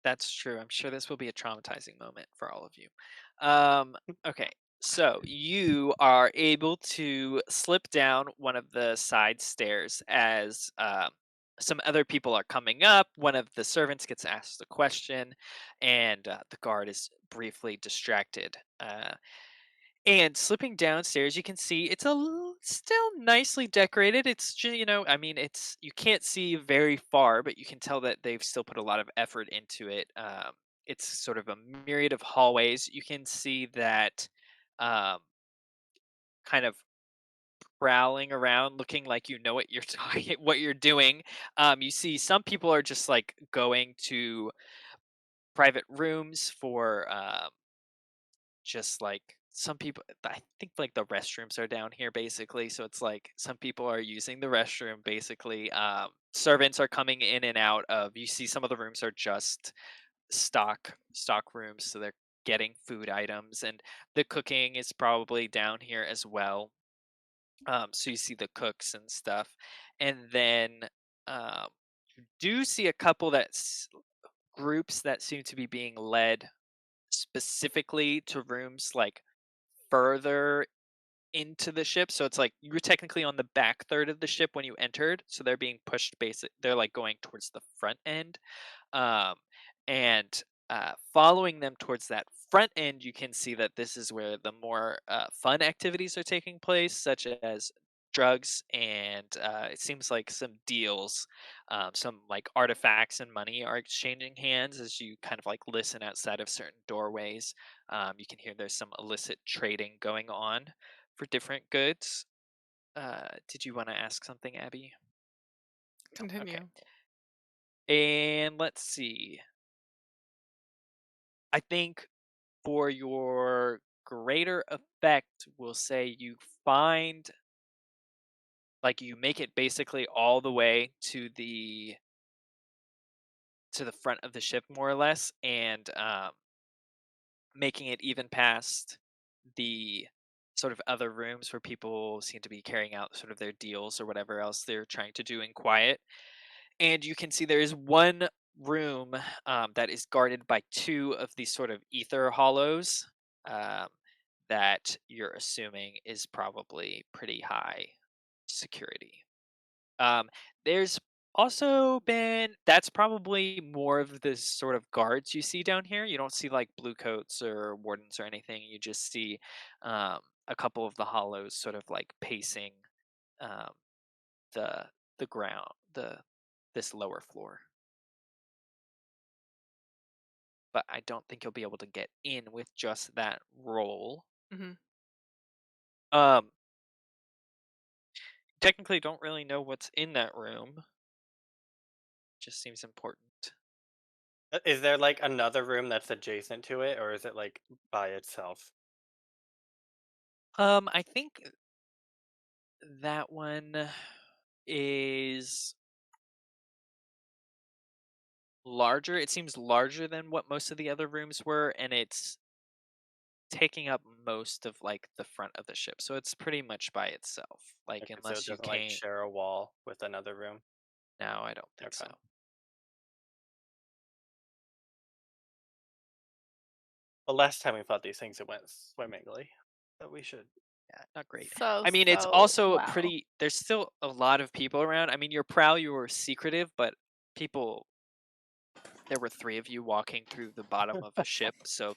that's true. I'm sure this will be a traumatizing moment for all of you. Okay, so you are able to slip down one of the side stairs as some other people are coming up. One of the servants gets asked a question, and the guard is briefly distracted. And slipping downstairs, you can see it's still nicely decorated. It's I mean, it's you can't see very far, but you can tell that they've still put a lot of effort into it. It's sort of a myriad of hallways. You can see that um, kind of prowling around, looking like you know what you're talking, what you're doing. You see some people are just like going to private rooms for just like some people. I think like the restrooms are down here basically, so it's like some people are using the restroom basically. Servants are coming in and out of. You see some of the rooms are just stock rooms, so they're getting food items, and the cooking is probably down here as well. So you see the cooks and stuff, and then um, you do see a couple groups that seem to be being led specifically to rooms like further into the ship. So it's like you were technically on the back third of the ship when you entered, so they're being pushed they're like going towards the front end. And following them towards that front end, you can see that this is where the more fun activities are taking place, such as drugs, and it seems like some deals, some like artifacts and money are exchanging hands as you kind of like listen outside of certain doorways. You can hear there's some illicit trading going on for different goods. Did you want to ask something, Abby? No, Continue. okay. And let's see. I think for your greater effect, we'll say you find, like, you make it basically all the way to the front of the ship, more or less, and making it even past the sort of other rooms where people seem to be carrying out sort of their deals or whatever else they're trying to do in quiet. And you can see there is one room that is guarded by 2 of these sort of ether hollows um, that you're assuming is probably pretty high security. There's also been that's probably more of the sort of guards you see down here. You don't see like blue coats or wardens or anything. You just see um, a couple of the hollows sort of like pacing um, the ground, this lower floor. But I don't think you'll be able to get in with just that roll. Mhm. Technically don't really know what's in that room. Just seems important. Is there like another room that's adjacent to it, or is it like by itself? I think that one is larger. It seems larger than what most of the other rooms were, and it's taking up most of like the front of the ship. So it's pretty much by itself. Like Okay, so it unless you doesn't like can't. share a wall with another room. No, I don't think so. Okay. Well, last time we fought these things, it went swimmingly. So we should. Yeah, not great. So, I mean, it's so also well. pretty. There's still a lot of people around. I mean, you're proud you were secretive, but people. There were 3 of you walking through the bottom of a ship, so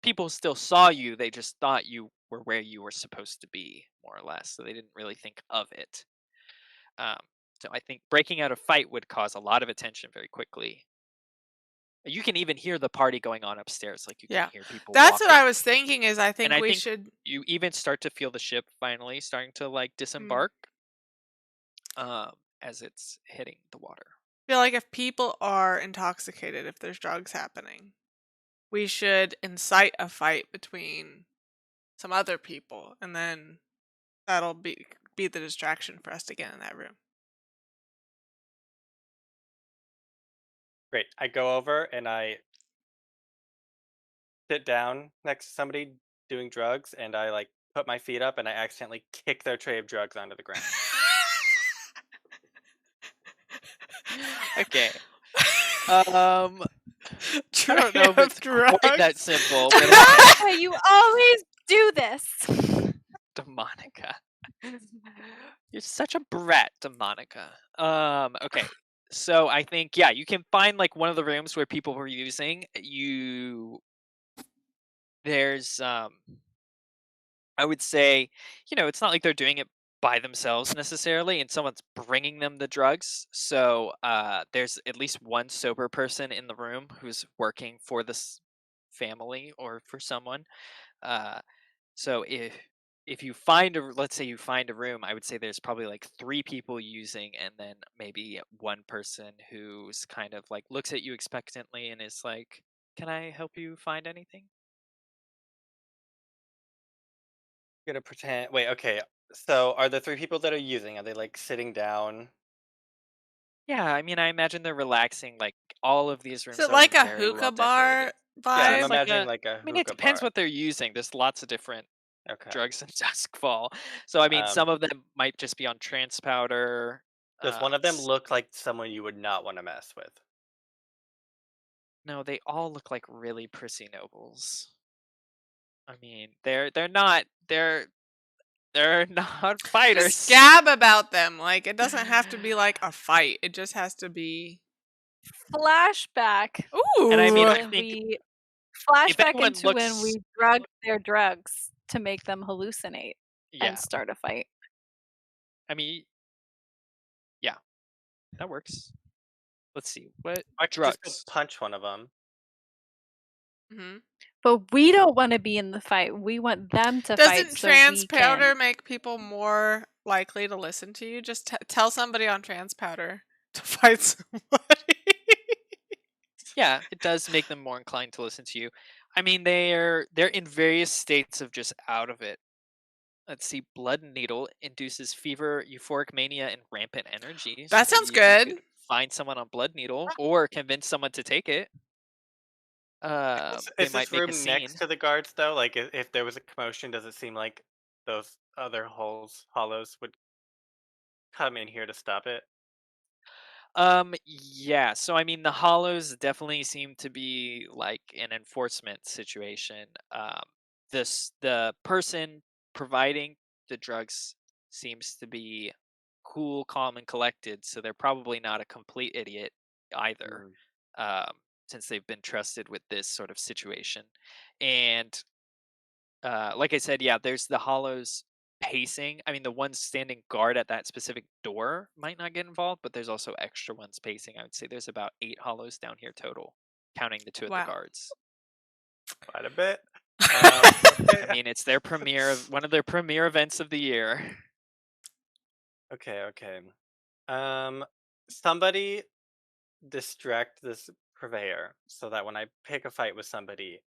people still saw you. They just thought you were where you were supposed to be, more or less. So they didn't really think of it. Um, so I think breaking out a fight would cause a lot of attention very quickly. You can even hear the party going on upstairs. Like you can Yeah. hear people That's what walking. I was thinking. Is I And think I we think should. you even start to feel the ship finally starting to like disembark as it's hitting the water. Feel like if people are intoxicated, if there's drugs happening, we should incite a fight between some other people, and then that'll be the distraction for us to get in that room. Great. I go over and I sit down next to somebody doing drugs, and I like put my feet up, and I accidentally kick their tray of drugs onto the ground. Okay. I don't know if Tray it's of quite that drugs. simple, but okay. Hey, you always do this. Demonica. You're such a brat, Demonica. Okay. So I think you can find like one of the rooms where people were using. There's I would say, it's not like they're doing it by themselves necessarily, and someone's bringing them the drugs. So there's at least one sober person in the room who's working for this family or for someone. Uh, so if you find let's say you find a room, I would say there's probably like 3 people using, and then maybe one person who's kind of like looks at you expectantly and is like, "Can I help you find anything?" Gonna pretend. Wait, okay. So are the 3 people that are using? Are they like sitting down? Yeah, I mean, I imagine they're relaxing. Like all of these Is rooms it are like a very well hookah decorated. bar Yeah, I'm It's vibe? like imagining like a I mean, it hookah depends bar. what they're using. There's lots of different Okay. drugs in Duskfall. So I mean, some Um, of them might just be on trance powder. does one of them S- look like someone you would not want to mess with? no, they all look like really prissy nobles. I mean, they're not Just fighters. gab about them. Like it doesn't have to be like a fight. It just has to be. Flashback. And I mean, Ooh. I When think we if flashback anyone into when looks, we drugged their drugs to make them hallucinate yeah, and start a fight. I mean, yeah, that works. Let's see what I could just go drugs. punch one of them. Hmm. But we don't want to be in the fight. We want them to fight Doesn't so trans we powder can. make people more likely to listen to you? Just tell somebody on trans powder to fight somebody. Yeah, it does make them more inclined to listen to you. I mean, they're in various states of just out of it. Let's see, blood needle induces fever, euphoric mania, and rampant energy. So That sounds maybe if you good. could find someone on blood needle or convince someone to take it, they Is might this make a room scene. next to the guards though? Like if there was a commotion, does it seem like those other hollows would come in here to stop it? Yeah. So I mean, the hollows definitely seem to be like an enforcement situation. The person providing the drugs seems to be cool, calm, and collected. So they're probably not a complete idiot either, Mm. um, since they've been trusted with this sort of situation. And like I said, yeah, there's the hollows pacing. I mean, the ones standing guard at that specific door might not get involved, but there's also extra ones pacing. I would say there's about 8 hollows down here total, counting the 2 at the Wow. guards. Quite a bit. I Okay. mean, it's their premiere of one of their premiere events of the year. Okay. Somebody distract this purveyor so that when I pick a fight with somebody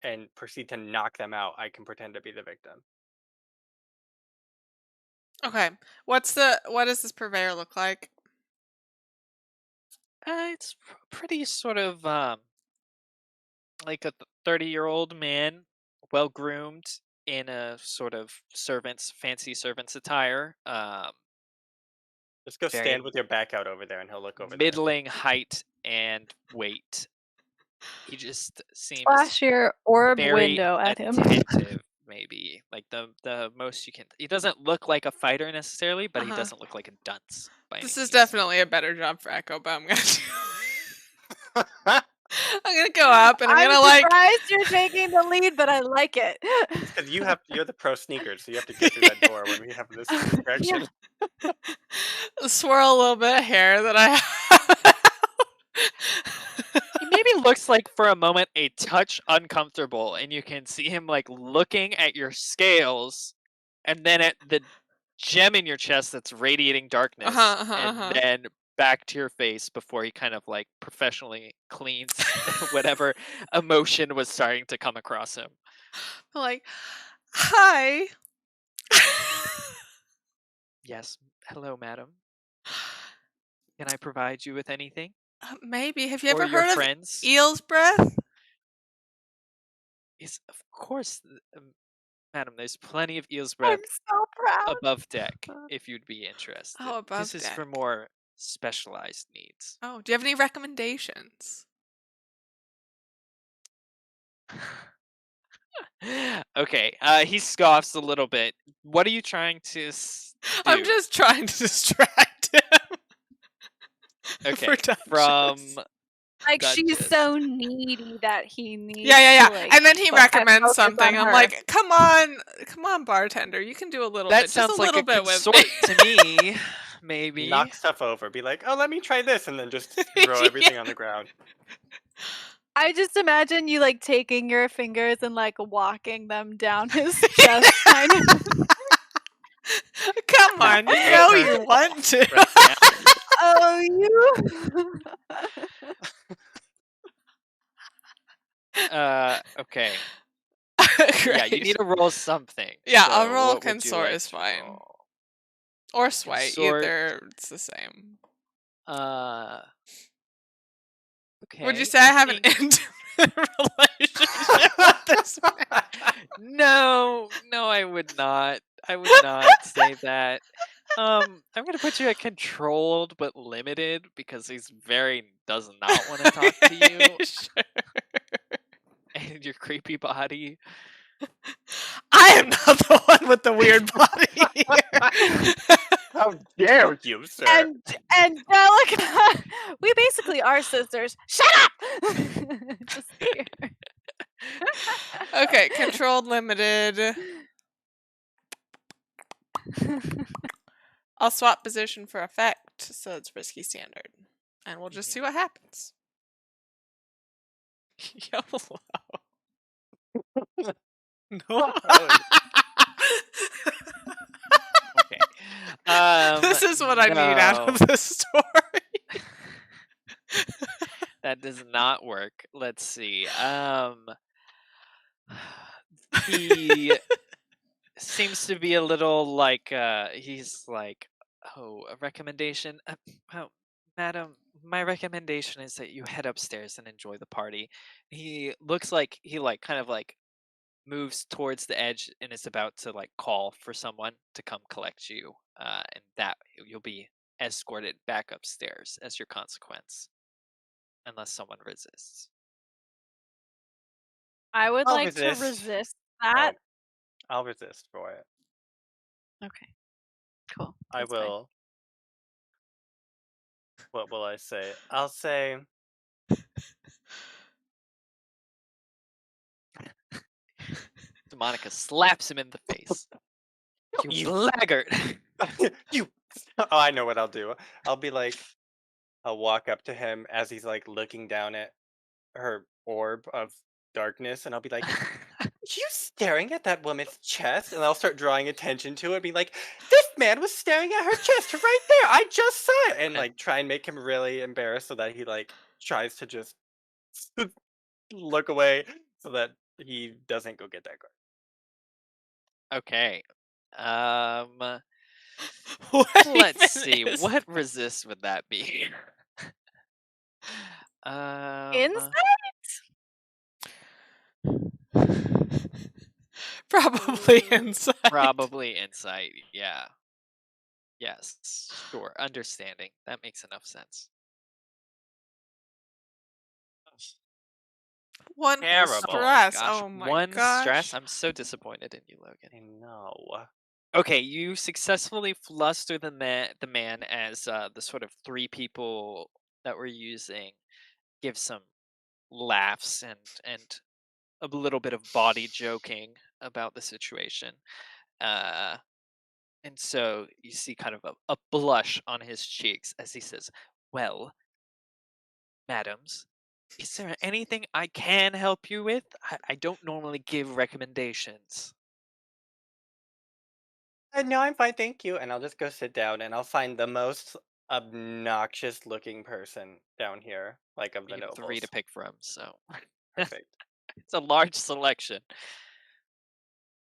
and proceed to knock them out, I can pretend to be the victim. Okay. What does this purveyor look like? It's pretty sort of like a 30-year-old man, well groomed in a sort of fancy servant's attire. Just go Very stand with your back out over there, and he'll look over there. middling height and weight. He just seems Flash your orb very window at him. attentive. Maybe like the most you can. He doesn't look like a fighter necessarily, but he Uh-huh. doesn't look like a dunce. By This any is means. definitely a better job for Echo, but I'm gonna I'm gonna go up and I'm I'm gonna like surprised you're taking the lead, but I like it. Because you're the pro sneakers, so you have to get through that door when we have this distraction. swirl a little bit of hair that I have. He maybe looks like for a moment a touch uncomfortable, and you can see him like looking at your scales, and then at the gem in your chest that's radiating darkness, and then back to your face before he kind of like professionally cleans whatever emotion was starting to come across him. Like, hi. Yes, hello, madam. Can I provide you with anything? Maybe. Have you Or ever your heard friends? of eel's breath? Yes, of course, madam. There's plenty of eel's I'm breath so proud. above deck if you'd be interested. Oh, above This is for deck. more specialized needs. Oh, do you have any recommendations? Okay, he scoffs a little bit. What are you trying to I'm do? just trying to distract him. Okay, for from Like she's Duchess. so needy that he needs. Yeah. To, like, And then he put that recommends focus something. on I'm her. like, come on, bartender. You can do a little That bit. sounds Just a like little a bit with consort to me. Maybe. Knock stuff over. Be like, oh, let me try this, and then just throw everything on the ground. I just imagine you like taking your fingers and like walking them down his chest, kind of. Come on, you know you want to. Oh, you. Okay. Great. Yeah, you need to roll something. Yeah, so I'll roll what would you consort like is to fine. roll? Or sway. Consort. Either it's the same. Okay. Would you say I have an intimate relationship with this man? No, I would not. I would not say that. I'm gonna put you at controlled but limited because he's does not want to talk to you Sure. and your creepy body. I am not the one with the weird body here. How dare you, sir? And Angelica, we basically are sisters. Shut up! Just here. Okay, controlled, limited. I'll swap position for effect, so it's risky standard. And we'll just see what happens. YOLO. No. Okay. This is what I need out of this story. That does not work. Let's see. He seems to be a little like he's like, oh, a recommendation. Oh, madam, my recommendation is that you head upstairs and enjoy the party. He looks like he like kind of like moves towards the edge and is about to like call for someone to come collect you, and that you'll be escorted back upstairs as your consequence, unless someone resists. I would I'll like to resist. resist that. I'll resist for it. Okay. Cool. I That's fine. will. What will I say? I'll say. Monica slaps him in the face. You blackguard! You. Oh, I know what I'll do. I'll be like, I'll walk up to him as he's like looking down at her orb of darkness, and I'll be like, you staring at that woman's chest? And I'll start drawing attention to it, be like, this man was staring at her chest right there. I just saw it. And like try and make him really embarrassed so that he like tries to just look away so that he doesn't go get that card. Okay. What Let's even see. is What resist would that be? Insight? probably insight. Probably insight. Yeah. Yes. Sure. Understanding. That makes enough sense. One Terrible. stress. Gosh, Oh my one stress. gosh. I'm so disappointed in you, Logan. I know. Okay, you successfully fluster the man as the sort of three people that we're using give some laughs and a little bit of body joking about the situation. Uh, and so you see kind of a blush on his cheeks as he says, "Well, madams, is there anything I can help you with? I don't normally give recommendations." No, I'm fine, thank you. And I'll just go sit down and I'll find the most obnoxious looking person down here, like of the You have three to nobles. pick from, so Perfect. it's a large selection.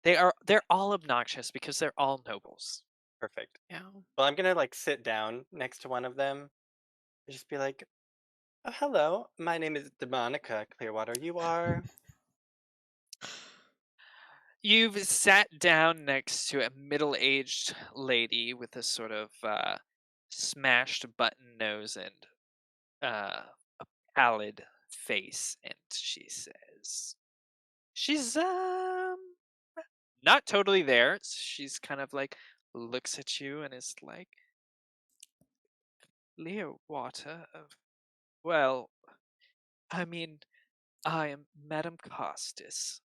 They're all obnoxious because they're all nobles. Perfect. Yeah. Well, I'm gonna like sit down next to one of them and just be like, oh, hello, my name is Demonica Clearwater. You are. You've sat down next to a middle-aged lady with a sort of smashed button nose and a pallid face, and she says, "She's not totally there. She's kind of like looks at you and is like, Clearwater. Well, I mean, I am Madame Costis.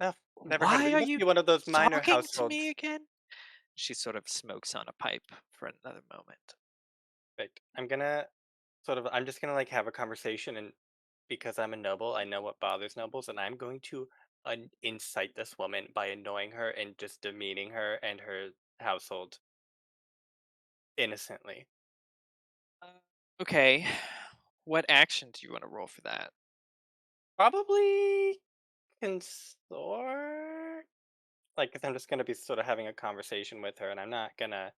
No, never heard of it. Why You are must you be one of those minor talking to households. me again?" She sort of smokes on a pipe for another moment. Perfect. I'm just gonna like have a conversation, and because I'm a noble, I know what bothers nobles, and I'm going to incite this woman by annoying her and just demeaning her and her household innocently. Uh, okay, what action do you want to roll for that? Probably consort. Like, 'cause I'm just gonna be sort of having a conversation with her, and I'm not gonna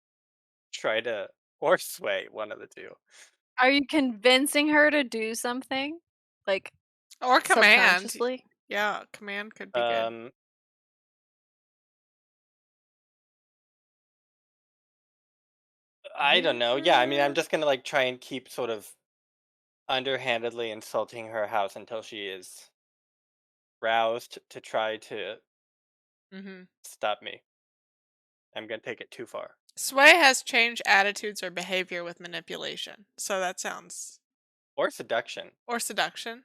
try to or sway one of the two. Are you convincing her to do something? Like Or command. subconsciously? Yeah, command could be good. Um, I don't know. Yeah, I mean, I'm just gonna like try and keep sort of underhandedly insulting her house until she is roused to try to Mm-hmm. stop me. I'm gonna take it too far. Sway has changed attitudes or behavior with manipulation. So that sounds. Or seduction. Or seduction.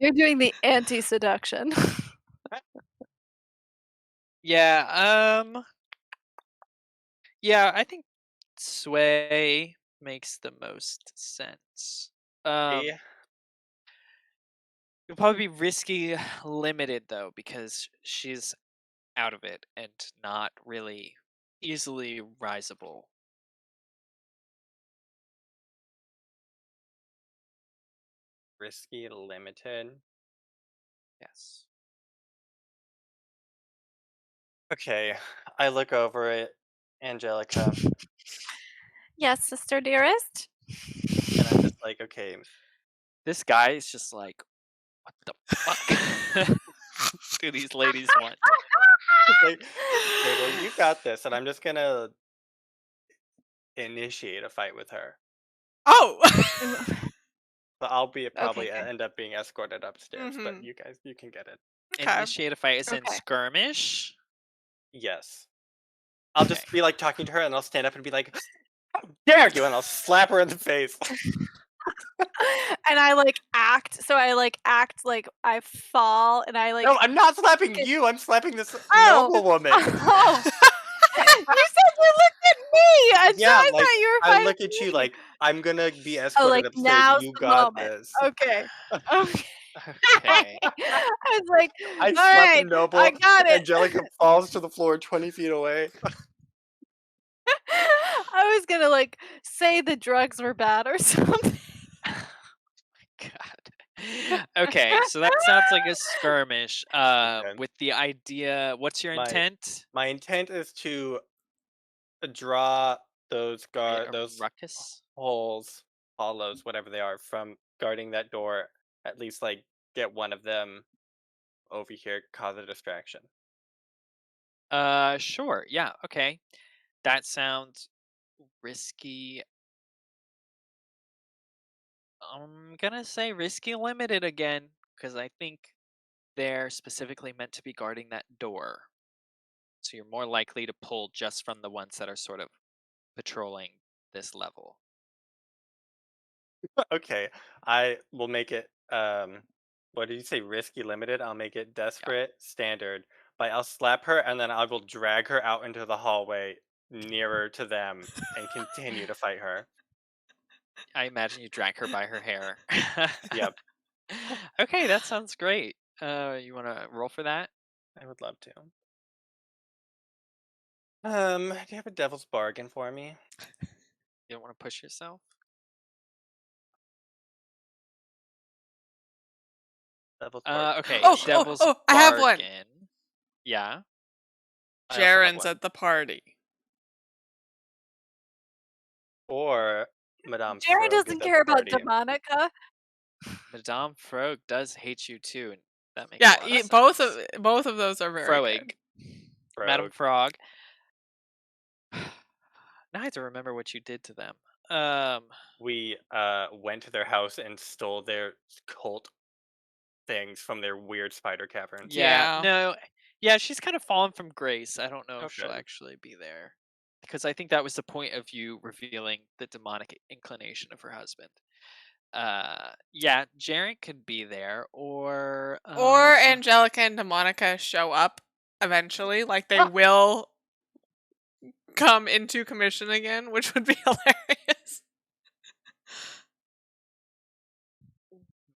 You're doing the anti-seduction. Yeah, yeah, I think sway makes the most sense. Yeah. It'll probably be risky limited though, because she's out of it and not really easily risable. Risky, limited. Yes. Okay, I look over at Angelica, Yes, sister dearest. and I'm just like, okay, This guy is just like, what the fuck do these ladies want? like, okay, well, you got this, and I'm just gonna initiate a fight with her. Oh! But I'll be probably Okay. end up being escorted upstairs. But Mhm. you guys, you can get it. Okay. Initiate a fight is in Okay. skirmish. Yes, I'll Okay. just be like talking to her, and I'll stand up and be like, "How dare you!" and I'll slap her in the face. And I act like I fall and I No, I'm not slapping get- you. I'm slapping this Oh! noble woman. Oh! You said you looked at me, and so Yeah, I like thought you were I fighting look at you me. like I'm gonna be Oh, escorted like upstairs. now's You the got moment. this. Okay. Okay. Okay. I was like, I all slap the right, noble. I got it. Angelica falls to the floor 20 feet away. I was gonna say the drugs were bad or something. God. Okay, so that sounds like a skirmish. Okay. With the idea, what's your My intent? my intent is to draw Create a those ruckus. holes, hollows, whatever they are, from guarding that door. At least like get one of them over here, cause a distraction. Sure. Yeah. Okay. That sounds risky. I'm gonna say risky limited again because I think they're specifically meant to be guarding that door. So you're more likely to pull just from the ones that are sort of patrolling this level. Okay, I will make it. What did you say? Risky limited. I'll make it Yeah. desperate standard. But I'll slap her and then I will drag her out into the hallway nearer to them and continue to fight her. I imagine you drag her by her hair. Yep, Okay, that sounds great. You want to roll for that? I would love to. Do you have a devil's bargain for me? You don't want to push yourself? Devil's bargain. Okay, Oh, oh, Devil's oh, I have one. Bargain. Yeah. I also have Jaren's one. at the party. Or Madame Jerry Frog is doesn't at care the about party. Demonica. Madame Frog does hate you too, and that makes Yeah, a lot of sense. both of those are very good. Froig, Madame Frog. Frog. Now I have to remember what you did to them. Um, We went to their house and stole their cult things from their weird spider caverns. yeah, Yeah. no, yeah, she's kind of fallen from grace. I don't know if she'll Okay. actually be there because I think that was the point of you revealing the demonic inclination of her husband. Yeah, Jaren could be there, or Or Angelica and Demonica show up eventually, like they Ah. will come into commission again, which would be hilarious.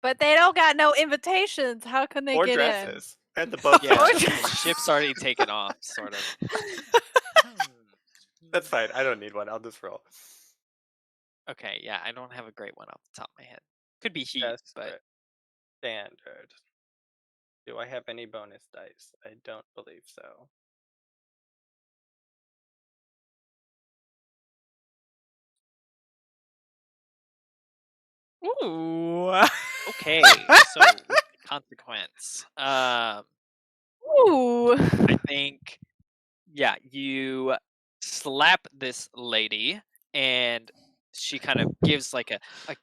But they don't got no invitations. How can they Or get dresses. And the boat yeah, Or the dresses. ship's already taken off, sort of. That's fine. I don't need one. I'll just roll. Okay, yeah, I don't have a great one off the top of my head. Could be heat, but Desperate. Standard. Do I have any bonus dice? I don't believe so. Ooh. okay. So what's the consequence? Ooh. I think, yeah, you slap this lady, and she kind of gives like a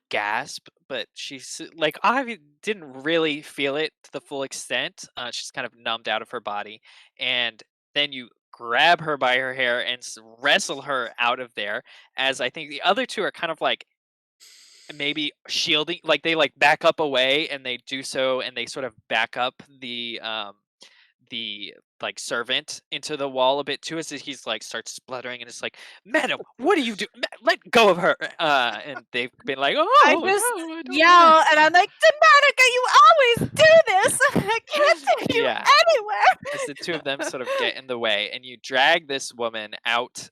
gasp, but she's like, I didn't really feel it to the full extent. She's kind of numbed out of her body, and then you grab her by her hair and wrestle her out of there. As I think the other two are kind of like maybe shielding, like they like back up away, and they do so, and they sort of back up the like servant into the wall a bit too, as he's like starts spluttering, and it's like, madam, what do you do? Let go of her. And they've been like, oh I no, just I don't yell, know. and I'm like, Demonica, you always do this. I can't take you Yeah. anywhere. As the two of them sort of get in the way, and you drag this woman out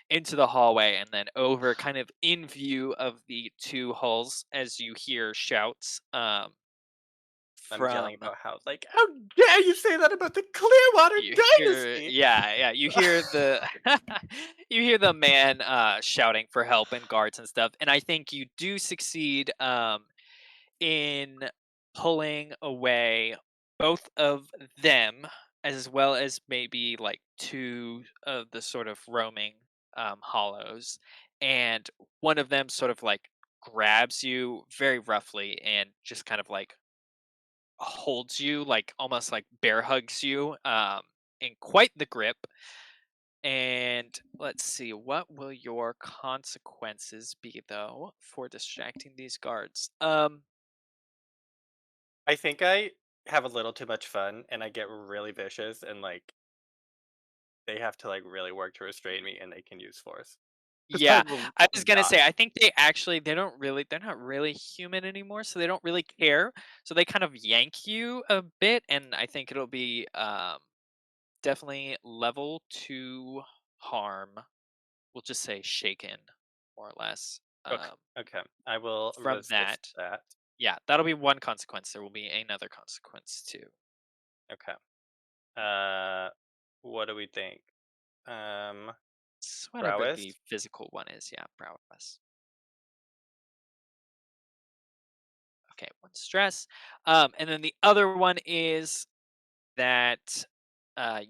into the hallway, and then over kind of in view of the two hulls, as you hear shouts I'm from yelling about how dare you say that about the Clearwater you hear, Dynasty? yeah, you hear the you hear the man shouting for help and guards and stuff, and I think you do succeed in pulling away both of them, as well as maybe like two of the sort of roaming hollows, and one of them sort of like grabs you very roughly and just kind of like holds you, like almost like bear hugs you in quite the grip. And let's see, what will your consequences be though for distracting these guards? I think I have a little too much fun and I get really vicious and they have to really work to restrain me and they can use force. 'Cause I Yeah, will I was gonna not. say, I think they're not really human anymore, so they don't really care. So they kind of yank you a bit, and I think it'll be definitely level 2 harm. We'll just say shaken, more or less. Okay. Okay. I will From resist that. that. Yeah, that'll be one consequence. There will be another consequence too. Okay. What do we think? It's whatever Prowess? the physical one is. Yeah, prowess. Okay, one stress. And then the other one is that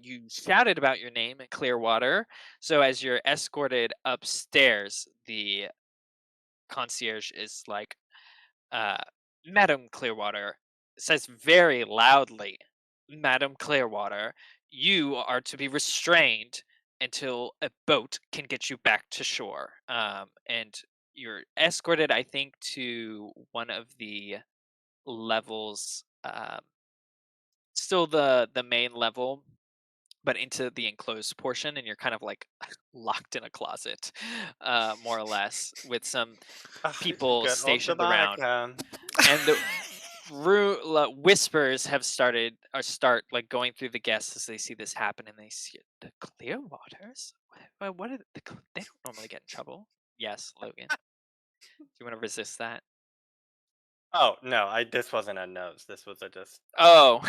you shouted about your name in Clearwater. So as you're escorted upstairs, the concierge is like, Madam Clearwater, says very loudly, Madam Clearwater, you are to be restrained until a boat can get you back to shore. And you're escorted, I think, to one of the levels, still the main level, but into the enclosed portion, and you're kind of like locked in a closet, more or less, with some people Good old stationed around. Demonica. And the whispers have started or start like going through the guests as they see this happen, and they see the Clearwaters. What are they don't normally get in trouble. Yes, Logan. Do you want to resist that? Oh no, this wasn't a nose. This was a just. Oh,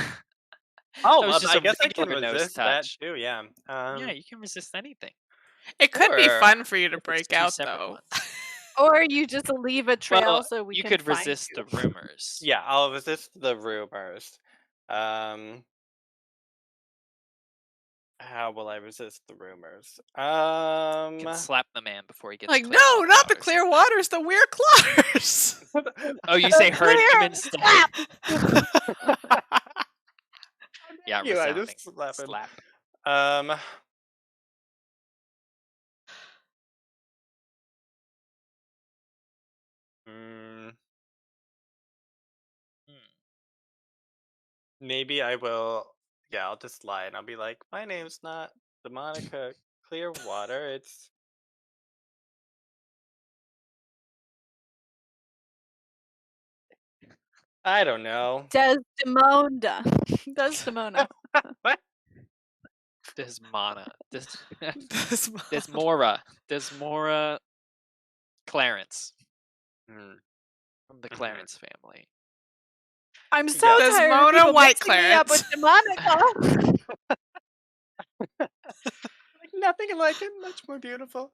Oh, that was just I a guess I can regular nose resist that touch. too. Yeah. Yeah, you can resist anything. It could be Sure. fun for you to If it's break two out, separate though. ones. Or you just leave a trail Well, so we you can could find resist you. the rumors. Yeah, I'll resist the rumors. How will I resist the rumors? You can slap the man before he gets Like, clear no, water not out the or clear something. waters, the weird clotters. Oh, you say hurt him Clear instead. slap! Yeah, you, I resounding just slap him. slap. mm, Hmm. maybe I will. Yeah, I'll just lie and I'll be like, my name's not Demonica Clearwater. It's I don't know. Desdemona. Desdemona. What? Desmona. Desmona. Desmora Clarence Hmm. from the Mhm. Clarence family. I'm so Yeah. tired of Desmona people White mixing me up with Demonica. Like nothing like it. Much more beautiful.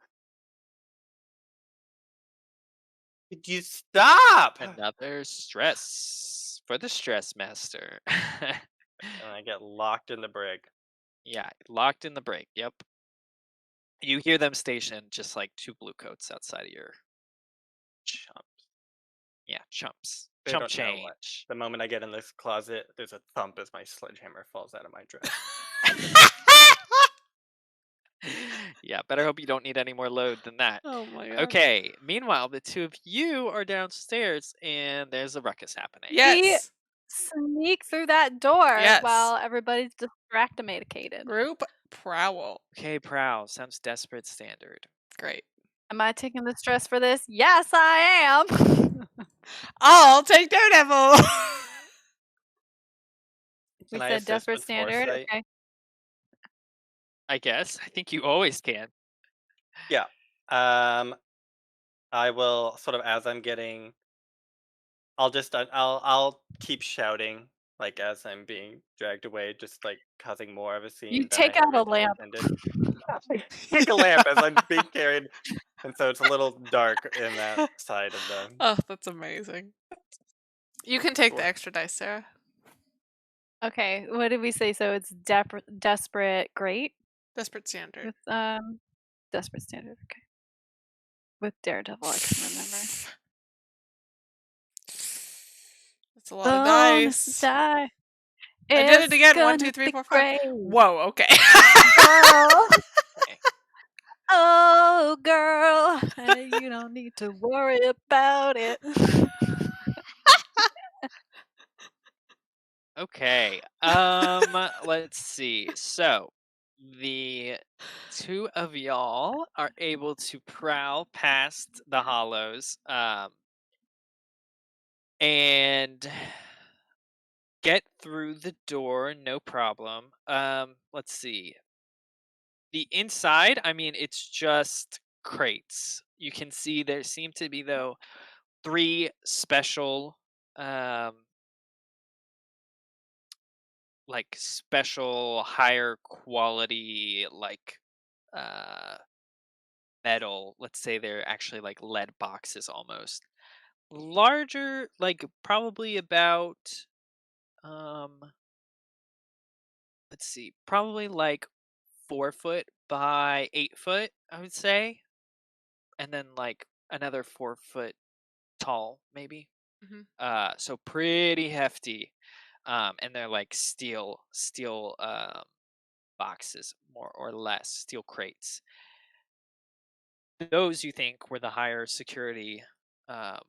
Could you stop? Another stress for the stress master. And I get locked in the brig. Yeah, locked in the break. Yep. You hear them stationed just like two blue coats outside of your Chumps. yeah, chumps. They Chump don't know what. change. The moment I get in this closet, there's a thump as my sledgehammer falls out of my dress. Yeah, better hope you don't need any more load than that. Oh my god. Okay, meanwhile, the two of you are downstairs and there's a ruckus happening. Yes. Sneak through that door Yes. while everybody's distractimated. Group prowl. Okay, prowl. Sounds desperate standard. Great. Am I taking the stress for this? Yes, I am. I'll take Daredevil. We Can I said assist desperate with standard. foresight? Okay. I guess. I think you always can. Yeah. I will sort of as I'm getting. I'll keep shouting like as I'm being dragged away, just like causing more of a scene You than I take had out a originally lamp. intended. Take a lamp as I'm being carried, and so it's a little dark in that side of the. Oh, that's amazing. You can take the Sure. extra dice, Sarah. Okay, what did we say? So it's desperate great Desperate standard. with desperate standard. Okay. With Daredevil, I can remember. That's a lot of dice. Die. I did it again. 1, It's 2, 3, gonna 4, be 5. great. Whoa, okay. Girl. Okay. Oh, girl. You don't need to worry about it. Okay. Let's see. So the two of y'all are able to prowl past the hollows, and get through the door, no problem. Let's see. The inside, I mean, it's just crates. You can see there seem to be though 3 special like special higher quality like uh metal. Let's say they're actually like lead boxes almost. Larger, like probably about um let's see, probably like 4 foot by 8 foot, I would say. And then like another 4 foot tall, maybe. hmm So pretty hefty. And they're like steel boxes, more or less, steel crates. Those you think were the higher security um,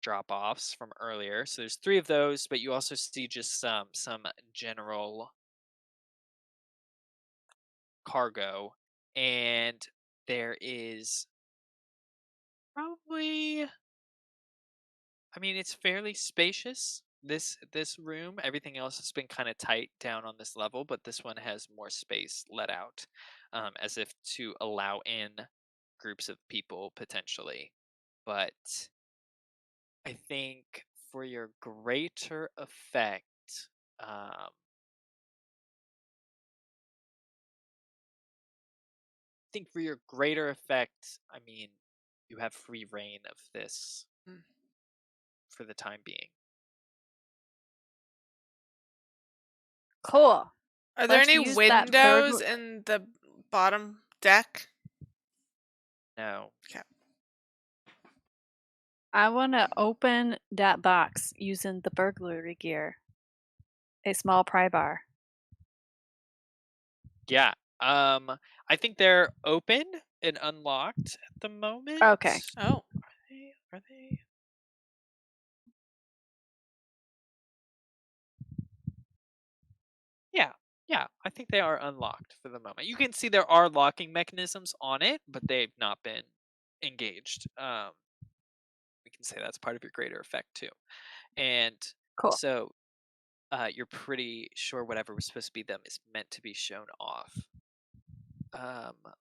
drop offs from earlier. So there's 3 of those, but you also see just some general cargo, and there is probably, I mean, it's fairly spacious. This room, everything else has been kind of tight down on this level, but this one has more space let out, as if to allow in groups of people potentially. But I think for your greater effect, I think for your greater effect, I mean, you have free reign of this Mm. for the time being. Cool. Are there Let's any use that windows in the bottom deck? No. Okay. I want to open that box using the burglary gear. A small pry bar. Yeah. I think they're open and unlocked at the moment. Okay. Oh. Are they? Yeah. Yeah, I think they are unlocked for the moment. You can see there are locking mechanisms on it, but they've not been engaged. We can say that's part of your greater effect too. And Cool. so you're pretty sure whatever was supposed to be them is meant to be shown off.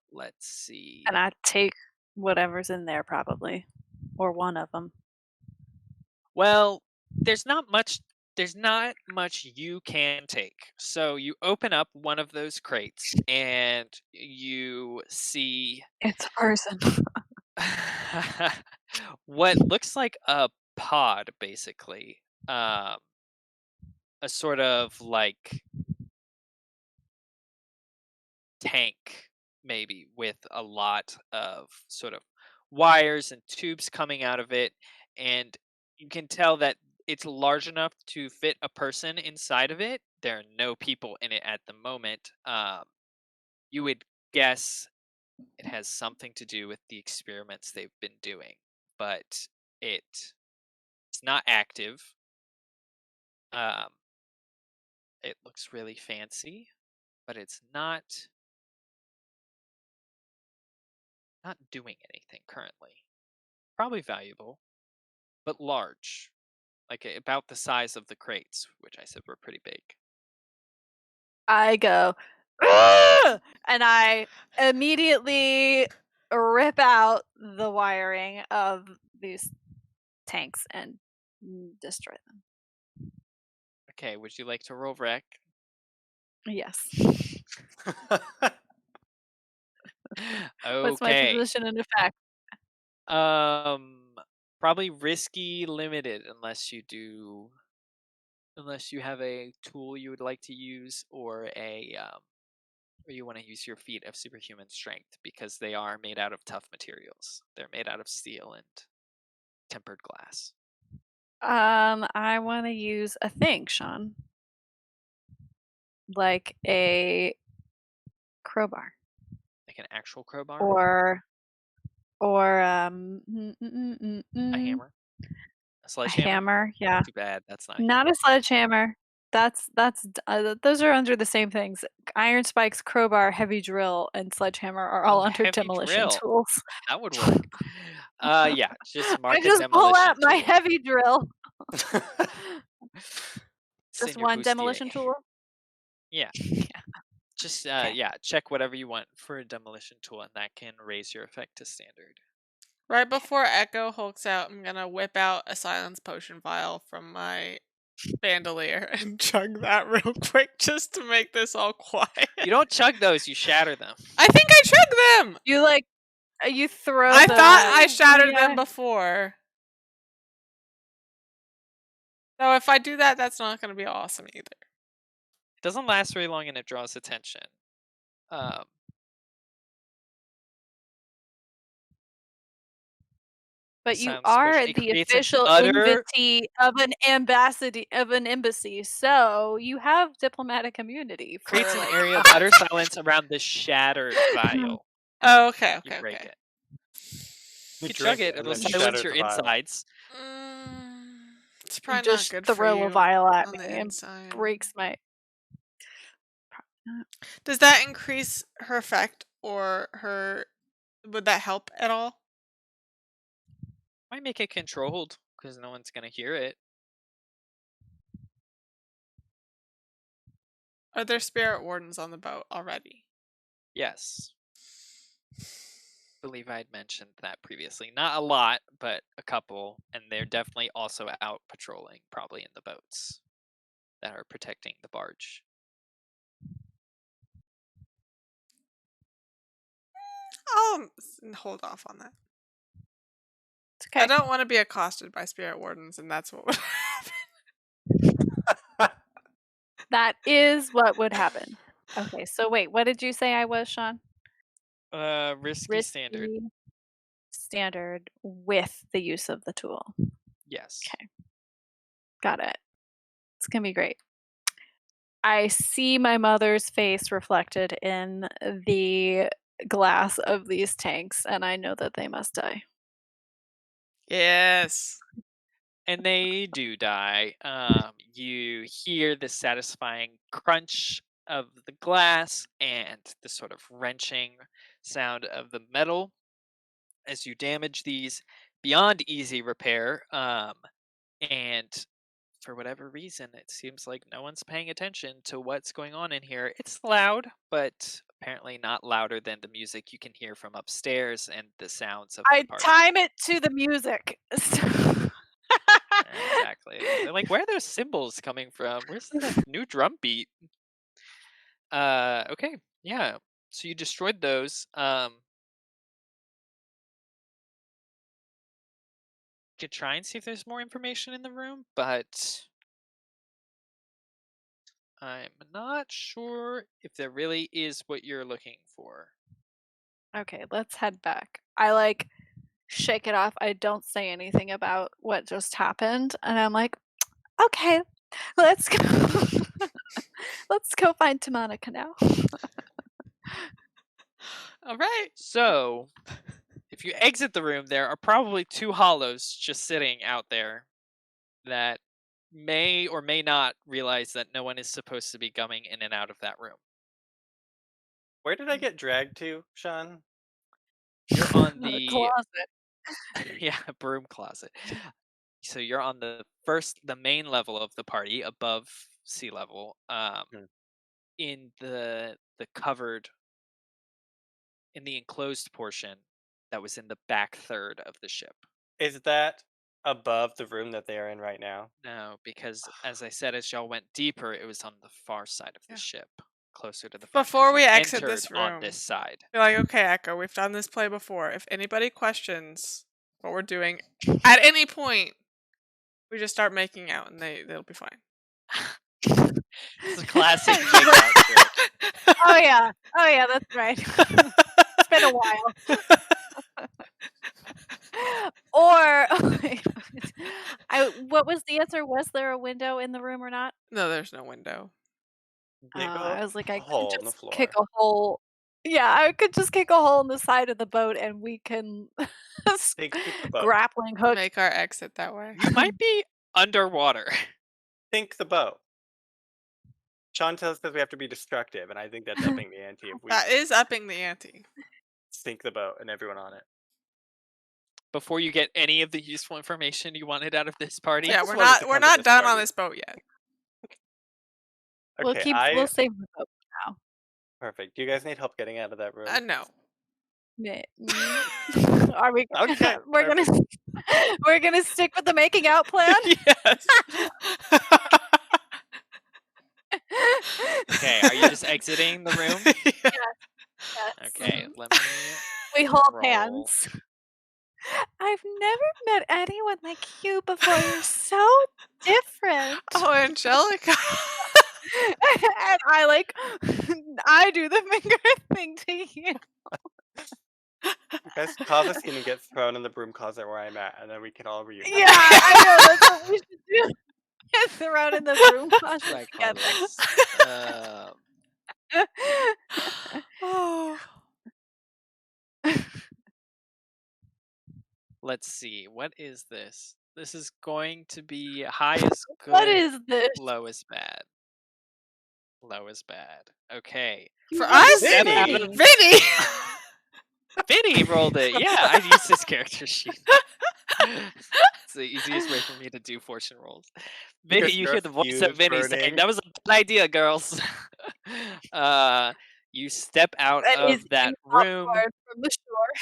Let's see. And I take whatever's in there probably, or one of them. Well, there's not much you can take. So you open up one of those crates and you see It's a person. what looks like a pod, basically. A sort of like tank, maybe, with a lot of sort of wires and tubes coming out of it. And you can tell that it's large enough to fit a person inside of it. There are no people in it at the moment. You would guess it has something to do with the experiments they've been doing, but it's not active. Um, it looks really fancy, but it's not doing anything currently. Probably valuable, but large, like about the size of the crates, which I said were pretty big. I go, "Ugh!" and I immediately rip out the wiring of these tanks and destroy them. Okay, would you like to roll wreck? Yes. Okay. What's my position and effect? Probably risky limited unless you have a tool you would like to use or or you want to use your feat of superhuman strength because they are made out of tough materials. They're made out of steel and tempered glass. I want to use a thing, Sean. Like a crowbar. Like an actual crowbar? Or a hammer? A a sledgehammer? hammer, yeah. Too bad that's not Not a sledgehammer. Those are under the same things. Iron spikes, crowbar, heavy drill, and sledgehammer are all under heavy demolition drill. tools. That would work. Yeah, just mark I a just pull demolition out my tool. heavy drill. It's in Just your one bustier. demolition tool. Yeah. Just Okay. yeah, check whatever you want for a demolition tool, and that can raise your effect to standard. Right before Echo hulks out, I'm gonna whip out a silence potion vial from my bandolier and chug that real quick just to make this all quiet. You don't chug those, you shatter them. I think I chugged them! You throw I the thought I shattered yeah. them before. So if I do that, that's not gonna be awesome either. It doesn't last very long and it draws attention. But you Sounds are special. It the creates an official utter invitee of an embassy, so you have diplomatic immunity for creates an like area of a utter silence around the shattered vial. Oh, okay, You okay, break okay. it. You You drink chug it, and it'll then silence shatter your the vial. insides. It's probably just not good for throw you a vial at on me the and inside. breaks my. Does that increase her effect or her? Would that help at all? Might make it controlled because no one's gonna hear it. Are there spirit wardens on the boat already? Yes. Believe I had mentioned that previously. Not a lot, but a couple, and they're definitely also out patrolling, probably in the boats that are protecting the barge. I'll hold off on that. It's okay. I don't want to be accosted by spirit wardens, and that's what would happen. That is what would happen. Okay, so wait, what did you say I was, Sean? Risky standard. Risky standard with the use of the tool. Yes. Okay. Got it. It's gonna be great. I see my mother's face reflected in the glass of these tanks, and I know that they must die. Yes. And they do die. You hear the satisfying crunch of the glass and the sort of wrenching sound of the metal as you damage these beyond easy repair. And for whatever reason, it seems like no one's paying attention to what's going on in here. It's loud, but apparently not louder than the music you can hear from upstairs and the sounds of the I party. time it to the music. Exactly. They're like, where are those cymbals coming from? Where's the new drum beat? Okay, yeah. So you destroyed those. Could try and see if there's more information in the room, but I'm not sure if there really is what you're looking for. Okay, let's head back. I shake it off. I don't say anything about what just happened, and I'm like, okay, let's go. Let's go find Tamonica now. All right. So, if you exit the room, there are probably two hollows just sitting out there that may or may not realize that no one is supposed to be coming in and out of that room. Where did I get dragged to, Sean? You're on The the closet. yeah, broom closet. So you're on the main level of the party above sea level. In the covered, in the enclosed portion that was in the back third of the ship. Is that above the room that they are in right now? No, because as I said, as y'all went deeper, it was on the far side of the Yeah. ship, closer to the front. 'cause Before you we exit entered this on room, this side. be like, okay, Echo, we've done this play before. If anybody questions what we're doing at any point, we just start making out and they'll be fine. It's a classic makeout trick. Oh yeah, that's right. It's been a while. Or what was the answer? Was there a window in the room or not? No, there's no window. I was like, I a could hole in the just floor. kick a hole. Yeah, I could just kick a hole in the side of the boat, and we can Sink the boat. grappling hook. Make our exit that way. You might be underwater. Sink the boat. Sean tells us we have to be destructive, and I think that's upping the ante if we That is upping the ante. sink the boat and everyone on it. Before you get any of the useful information you wanted out of this party. Yeah, just we're wanted to not come to this done on party. this boat yet. Okay, We'll save the boat now. Perfect. Do you guys need help getting out of that room? No. Are we? Okay, We're gonna stick with the making out plan. Yes. Okay, are you just exiting the room? Yeah. Yes. Okay, let me We hold roll. hands. I've never met anyone like you before. You're so different. Oh, Angelica. And I do the finger thing to you. You guys cause a scene and get thrown in the broom closet where I'm at, and then we can all reunite. Yeah, I know. That's what we should do. Get thrown in the broom What should closet I call together. this? Oh. Let's see. What is this? This is going to be high is good. What is this? Low is bad. Low is bad. Okay. For us, Step out Vinny! of- Vinny. Vinny rolled it. Yeah, I used this character sheet. It's the easiest way for me to do fortune rolls. Vinny, Because you your hear the voice fuse of Vinny saying, burning. "That was a bad idea, girls." You step out And he's of that eating room. popcorn from the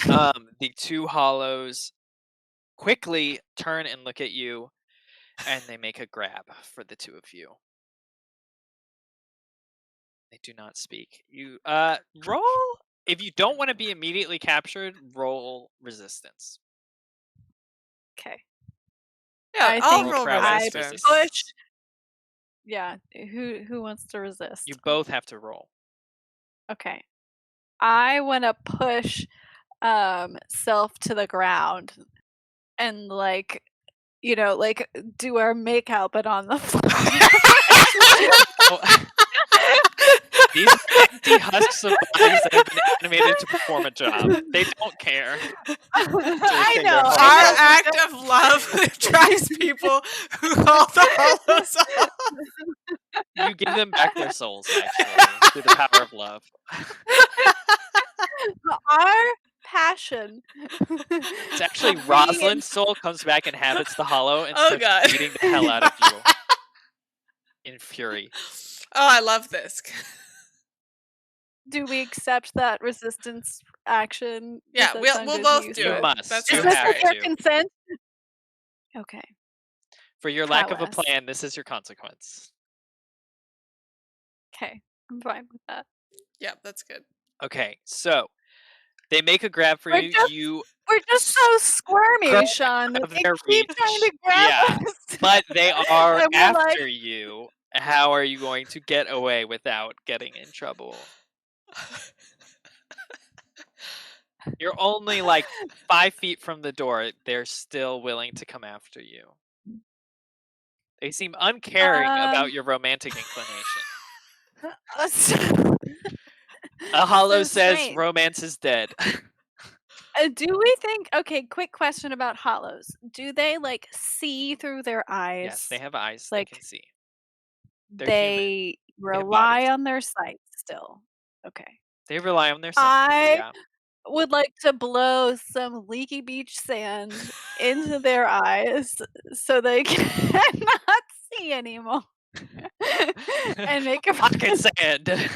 shore. The two hollows quickly turn and look at you, and they make a grab for the two of you. They do not speak. You roll. If you don't want to be immediately captured, roll resistance. Okay. Yeah, I I'll think roll prowess resistance. push. Yeah. Who wants to resist? You both have to roll. Okay. I want to push Slyph to the ground and do our make out but on the floor. These are empty husks of bodies that have been animated to perform a job. They don't care. I know. Our Our I act of love attracts people who call the hollows off. You give them back their souls, actually, through the power of love. know. Our passion. It's actually of being Rosalind's soul comes back and inhabits the hollow and Oh, starts God. beating the hell out of you in fury. Oh, I love this. Do we accept that resistance action? Does Yeah, that we'll sound we'll good to both you, do You it. must. That's You Is sounds this have with great. your to. consent? Okay. For your lack of a Prowess. plan, this is your consequence. Okay. I'm fine with that. Yeah, that's good. Okay, so they make a grab for We're you. just- You, We're just so squirmy, Go Sean, that of they their keep trying to reach. grab Yeah, us. but they are And we're after like- you. How are you going to get away without getting in trouble? You're only like 5 feet from the door. They're still willing to come after you. They seem uncaring about your romantic inclination. A hollow So says strange. romance is dead. Do we think? Okay, quick question about hollows. Do they see through their eyes? Yes, they have eyes. Like, they can see. They're human. They have rely bodies. on their sight still. Okay. They rely on their senses. I Yeah. would like to blow some leaky beach sand into their eyes so they cannot see anymore. And make a Pocket sand.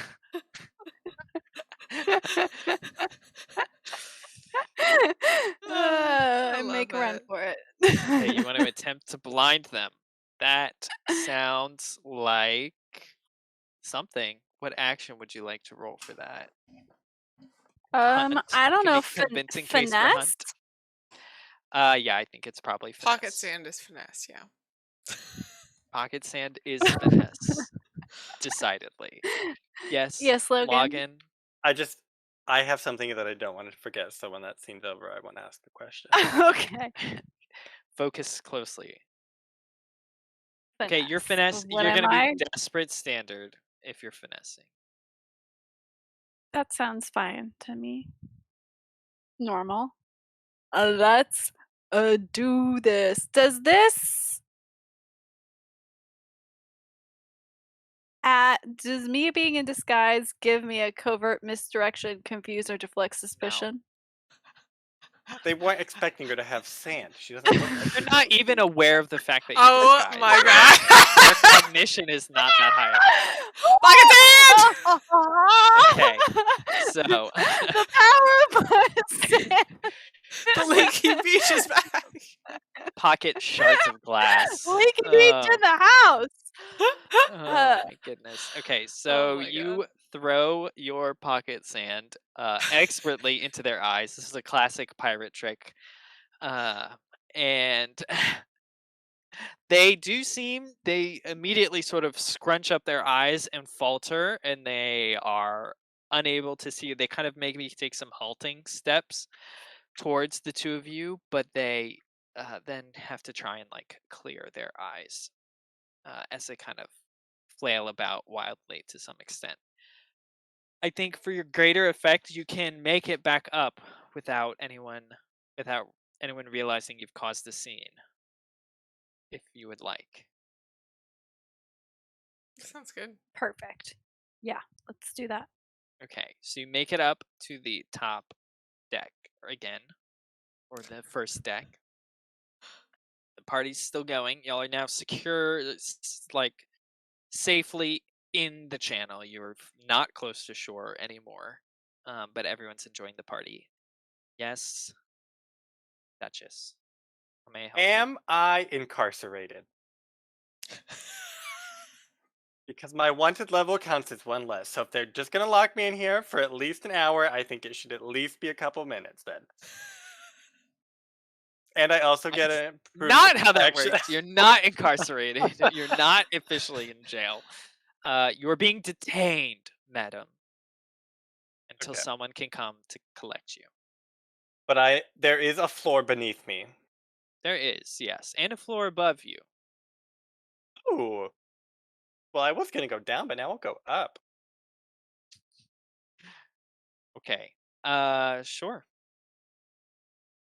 and love make a run it. for it. Okay, you want to attempt to blind them. That sounds like something. What action would you like to roll for that? Hunt? I don't Can know. be convincing case for hunt. Finesse? Yeah, I think it's probably finesse. Pocket sand is finesse, yeah. Pocket sand is finesse. Decidedly. Yes. Yes, Logan. Login. I have something that I don't want to forget, so when that scene's over, I want to ask the question. Okay. Focus closely. Okay, you're Finesse. finesse. What You're am gonna I? be desperate standard if you're finessing. That sounds fine to me. Normal. Let's do this. Does me being in disguise give me a covert misdirection, confuse, or deflect suspicion? They weren't expecting her to have sand. She doesn't look like They're not even aware of the fact that you're Oh disguised. my god. Their cognition is not that high. Pocket sand! Okay, so the power of sand. The Leaky Beach is back. Pocket shards of glass. Leaky Beach in the house. Oh my goodness. Okay, so my you God. throw your pocket sand expertly into their eyes. This is a classic pirate trick. And they immediately sort of scrunch up their eyes and falter, and they are unable to see. They kind of maybe take some halting steps towards the two of you, but they then have to try and like clear their eyes as they kind of flail about wildly to some extent. I think for your greater effect, you can make it back up without anyone realizing you've caused the scene, if you would like. Sounds good. Perfect. Yeah, let's do that. Okay, so you make it up to the top deck again, or the first deck. The party's still going. Y'all are now secure, like safely in the channel. You're not close to shore anymore, but everyone's enjoying the party. Yes, Duchess. How may I help you? Am I incarcerated? Because my wanted level counts as one less. So if they're just gonna lock me in here for at least an hour, I think it should at least be a couple minutes then. And I also get That's a improved not how that protection. works. You're not incarcerated. You're not officially in jail. You're being detained, madam, until Okay. someone can come to collect you. But there is a floor beneath me. There is, yes, and a floor above you. Ooh. Well, I was gonna go down, but now I'll go up. Okay. Sure.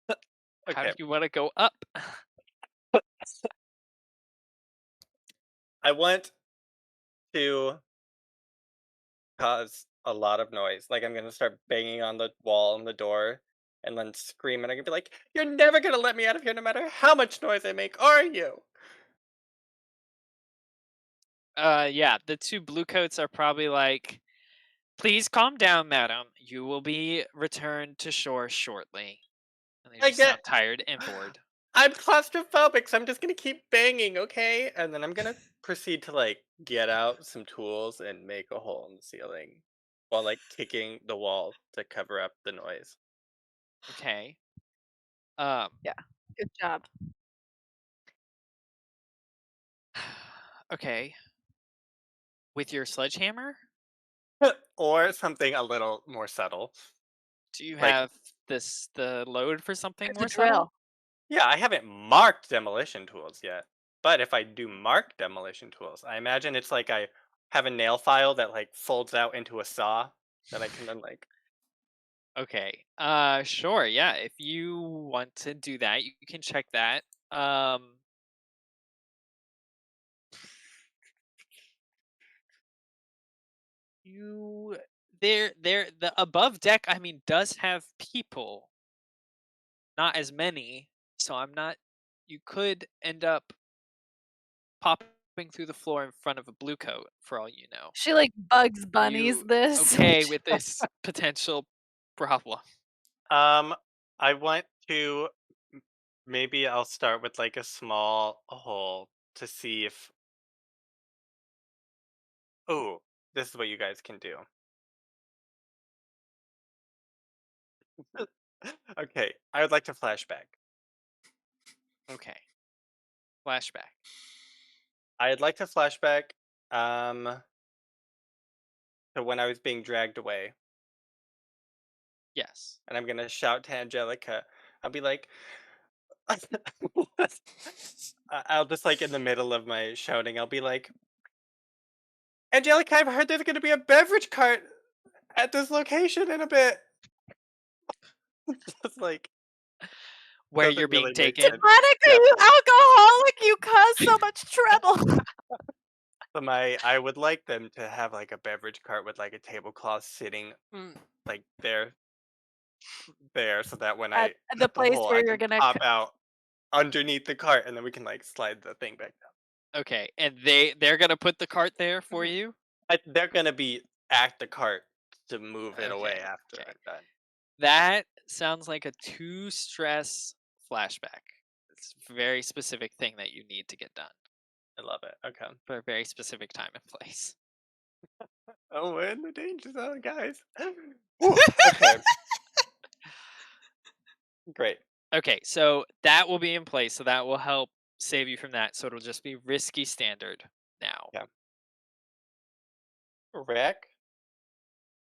How Okay. do you want to go up? I want to cause a lot of noise. Like I'm gonna start banging on the wall and the door and then scream and I'm gonna be like, "You're never gonna let me out of here no matter how much noise I make, are you?" Yeah, the two blue coats are probably like, please calm down, madam. You will be returned to shore shortly. And they I just get sound tired and bored. I'm claustrophobic, so I'm just gonna keep banging, okay? And then I'm gonna proceed to like get out some tools and make a hole in the ceiling while like kicking the wall to cover up the noise. Okay. Um, Yeah, good job. okay. With your sledgehammer? Or something a little more subtle. Do you Like, have the load for something It's a more subtle? drill. yeah, I haven't marked demolition tools yet. But if I do mark demolition tools, I imagine it's like I have a nail file that like folds out into a saw that I can then like Okay. Sure. Yeah. If you want to do that, you can check that. You the above deck, I mean, does have people, not as many. So I'm not. You could end up popping through the floor in front of a blue coat, for all you know. She like Bugs Are Bunnies you this. okay with this potential problem? um I want to maybe I'll start with like a small hole to see if oh, this is what you guys can do. Okay, I would like to flashback. Okay. Flashback. I'd like to flashback to when I was being dragged away. Yes. And I'm gonna shout to Angelica. I'll be like I'll just like in the middle of my shouting, I'll be like, Angelica, I've heard there's gonna be a beverage cart at this location in a bit. Just like Where you're doesn't being really make taken. sense. Monica, Yeah. you alcoholic! You cause so much trouble. So I would like them to have like a beverage cart with like a tablecloth sitting like there so that when At I the cut the place hole where I you're can gonna. pop out underneath the cart and then we can like slide the thing back Okay, and they're gonna put the cart there for down. you. They're gonna be at the cart to move it away Okay. after Okay. I'm done. That sounds like a 2-stress flashback. It's a very specific thing that you need to get done I love it. Okay. for a very specific time and place. Oh, we're in the danger zone, guys. Whew, okay. Great. Okay, so that will be in place, so that will help save you from that. So it'll just be risky standard now. Yeah. Rick?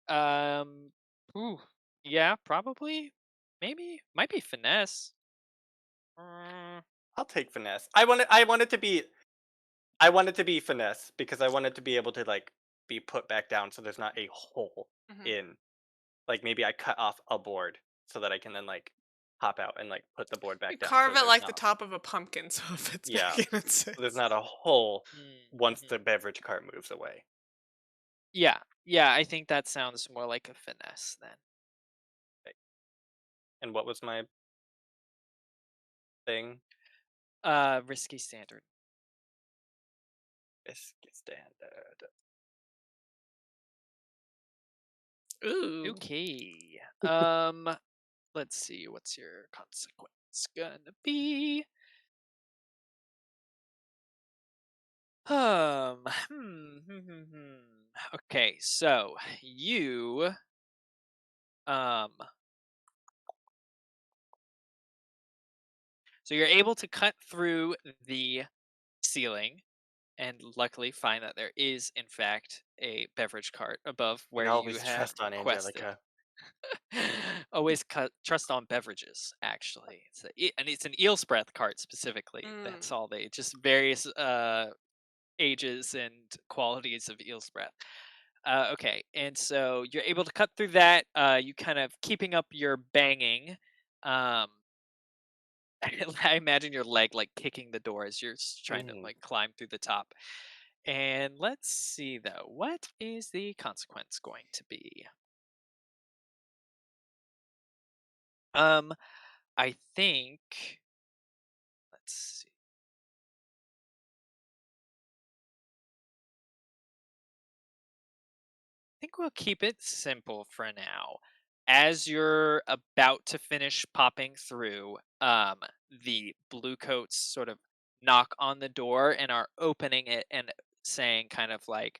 Um, ooh, yeah, probably, maybe, might be finesse. I'll take finesse. I want it to be finesse because I want it to be able to like be put back down so there's not a hole Mhm. in. Like maybe I cut off a board so that I can then like hop out and like put the board You back down. carve so it there's like the not, top of a pumpkin, so if it's Yeah. back in, it so there's sits. not a hole once Mm-hmm. the beverage cart moves away. Yeah, I think that sounds more like a finesse then. And what was my thing? Risky standard. Risky standard. Ooh. Okay. Let's see. What's your consequence gonna be? Okay, so you so you're able to cut through the ceiling and luckily find that there is in fact a beverage cart above I where you always had trust on requested. Angelica. Always trust on beverages. Actually, and it's an eel's breath cart specifically. Mm. That's all they just various ages and qualities of eel's breath. Okay, and so you're able to cut through that. You kind of keeping up your banging. I imagine your leg like kicking the door as you're trying to like climb through the top. And let's see though, what is the consequence going to be? I think. Let's see. I think we'll keep it simple for now. As you're about to finish popping through, the blue coats sort of knock on the door and are opening it and saying kind of like,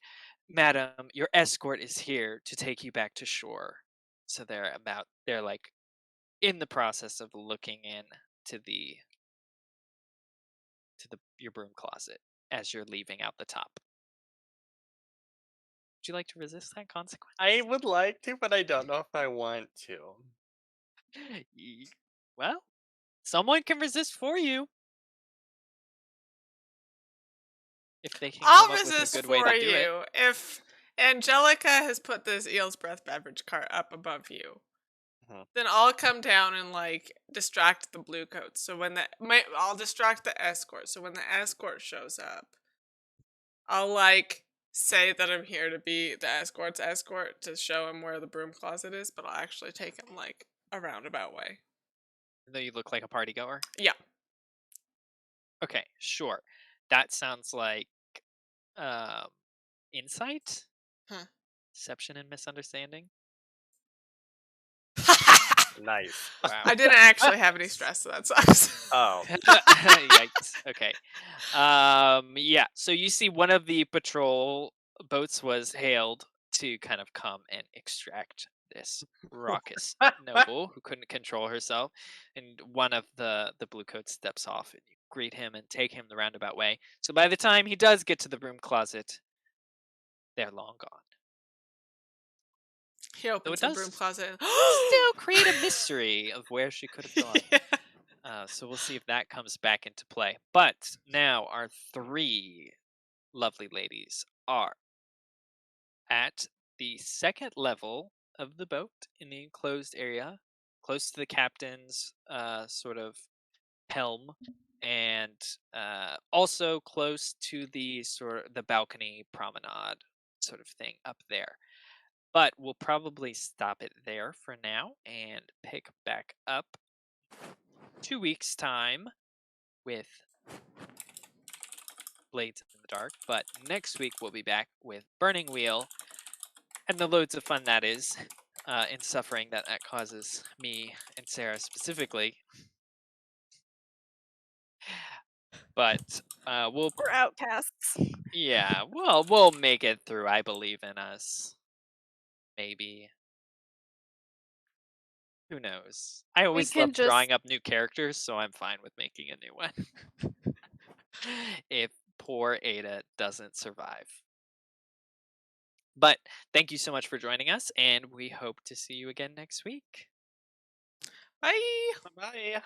"Madam, your escort is here to take you back to shore." So they're like in the process of looking in to your broom closet as you're leaving out the top. Would you like to resist that consequence? I would like to, but I don't know if I want to. Well, someone can resist for you. If they can I'll come up with a resist good way for to do it. you if Angelica has put this eel's breath beverage cart up above you. Mhm. Then I'll come down and like distract the blue coats. So when I'll distract the escort. So when the escort shows up, I'll like say that I'm here to be the escort's escort to show him where the broom closet is, but I'll actually take him like a roundabout way. Though you look like a party goer. Yeah. Okay, sure. That sounds like insight, Huh. deception, and misunderstanding. Nice. Wow. I didn't actually have any stress, so that sucks. Oh. Yikes. Okay. Yeah. So you see, one of the patrol boats was hailed to kind of come and extract this raucous noble who couldn't control herself, and one of the blue coats steps off and you greet him and take him the roundabout way. So by the time he does get to the broom closet, they're long gone. He So opens it the does broom closet. still create a mystery of where she could have gone. Yeah. So we'll see if that comes back into play. But now our 3 lovely ladies are at the second level of the boat in the enclosed area, close to the captain's sort of helm, and also close to the balcony promenade sort of thing up there. But we'll probably stop it there for now and pick back up 2 weeks' time with Blades in the Dark. But next week we'll be back with Burning Wheel and the loads of fun that is in suffering that causes me and Sarah specifically. But we'll We're outcasts. yeah, we'll make it through. I believe in us. Maybe. Who knows? I always can love just drawing up new characters, so I'm fine with making a new one. If poor Ada doesn't survive. But thank you so much for joining us, and we hope to see you again next week. Bye. Bye.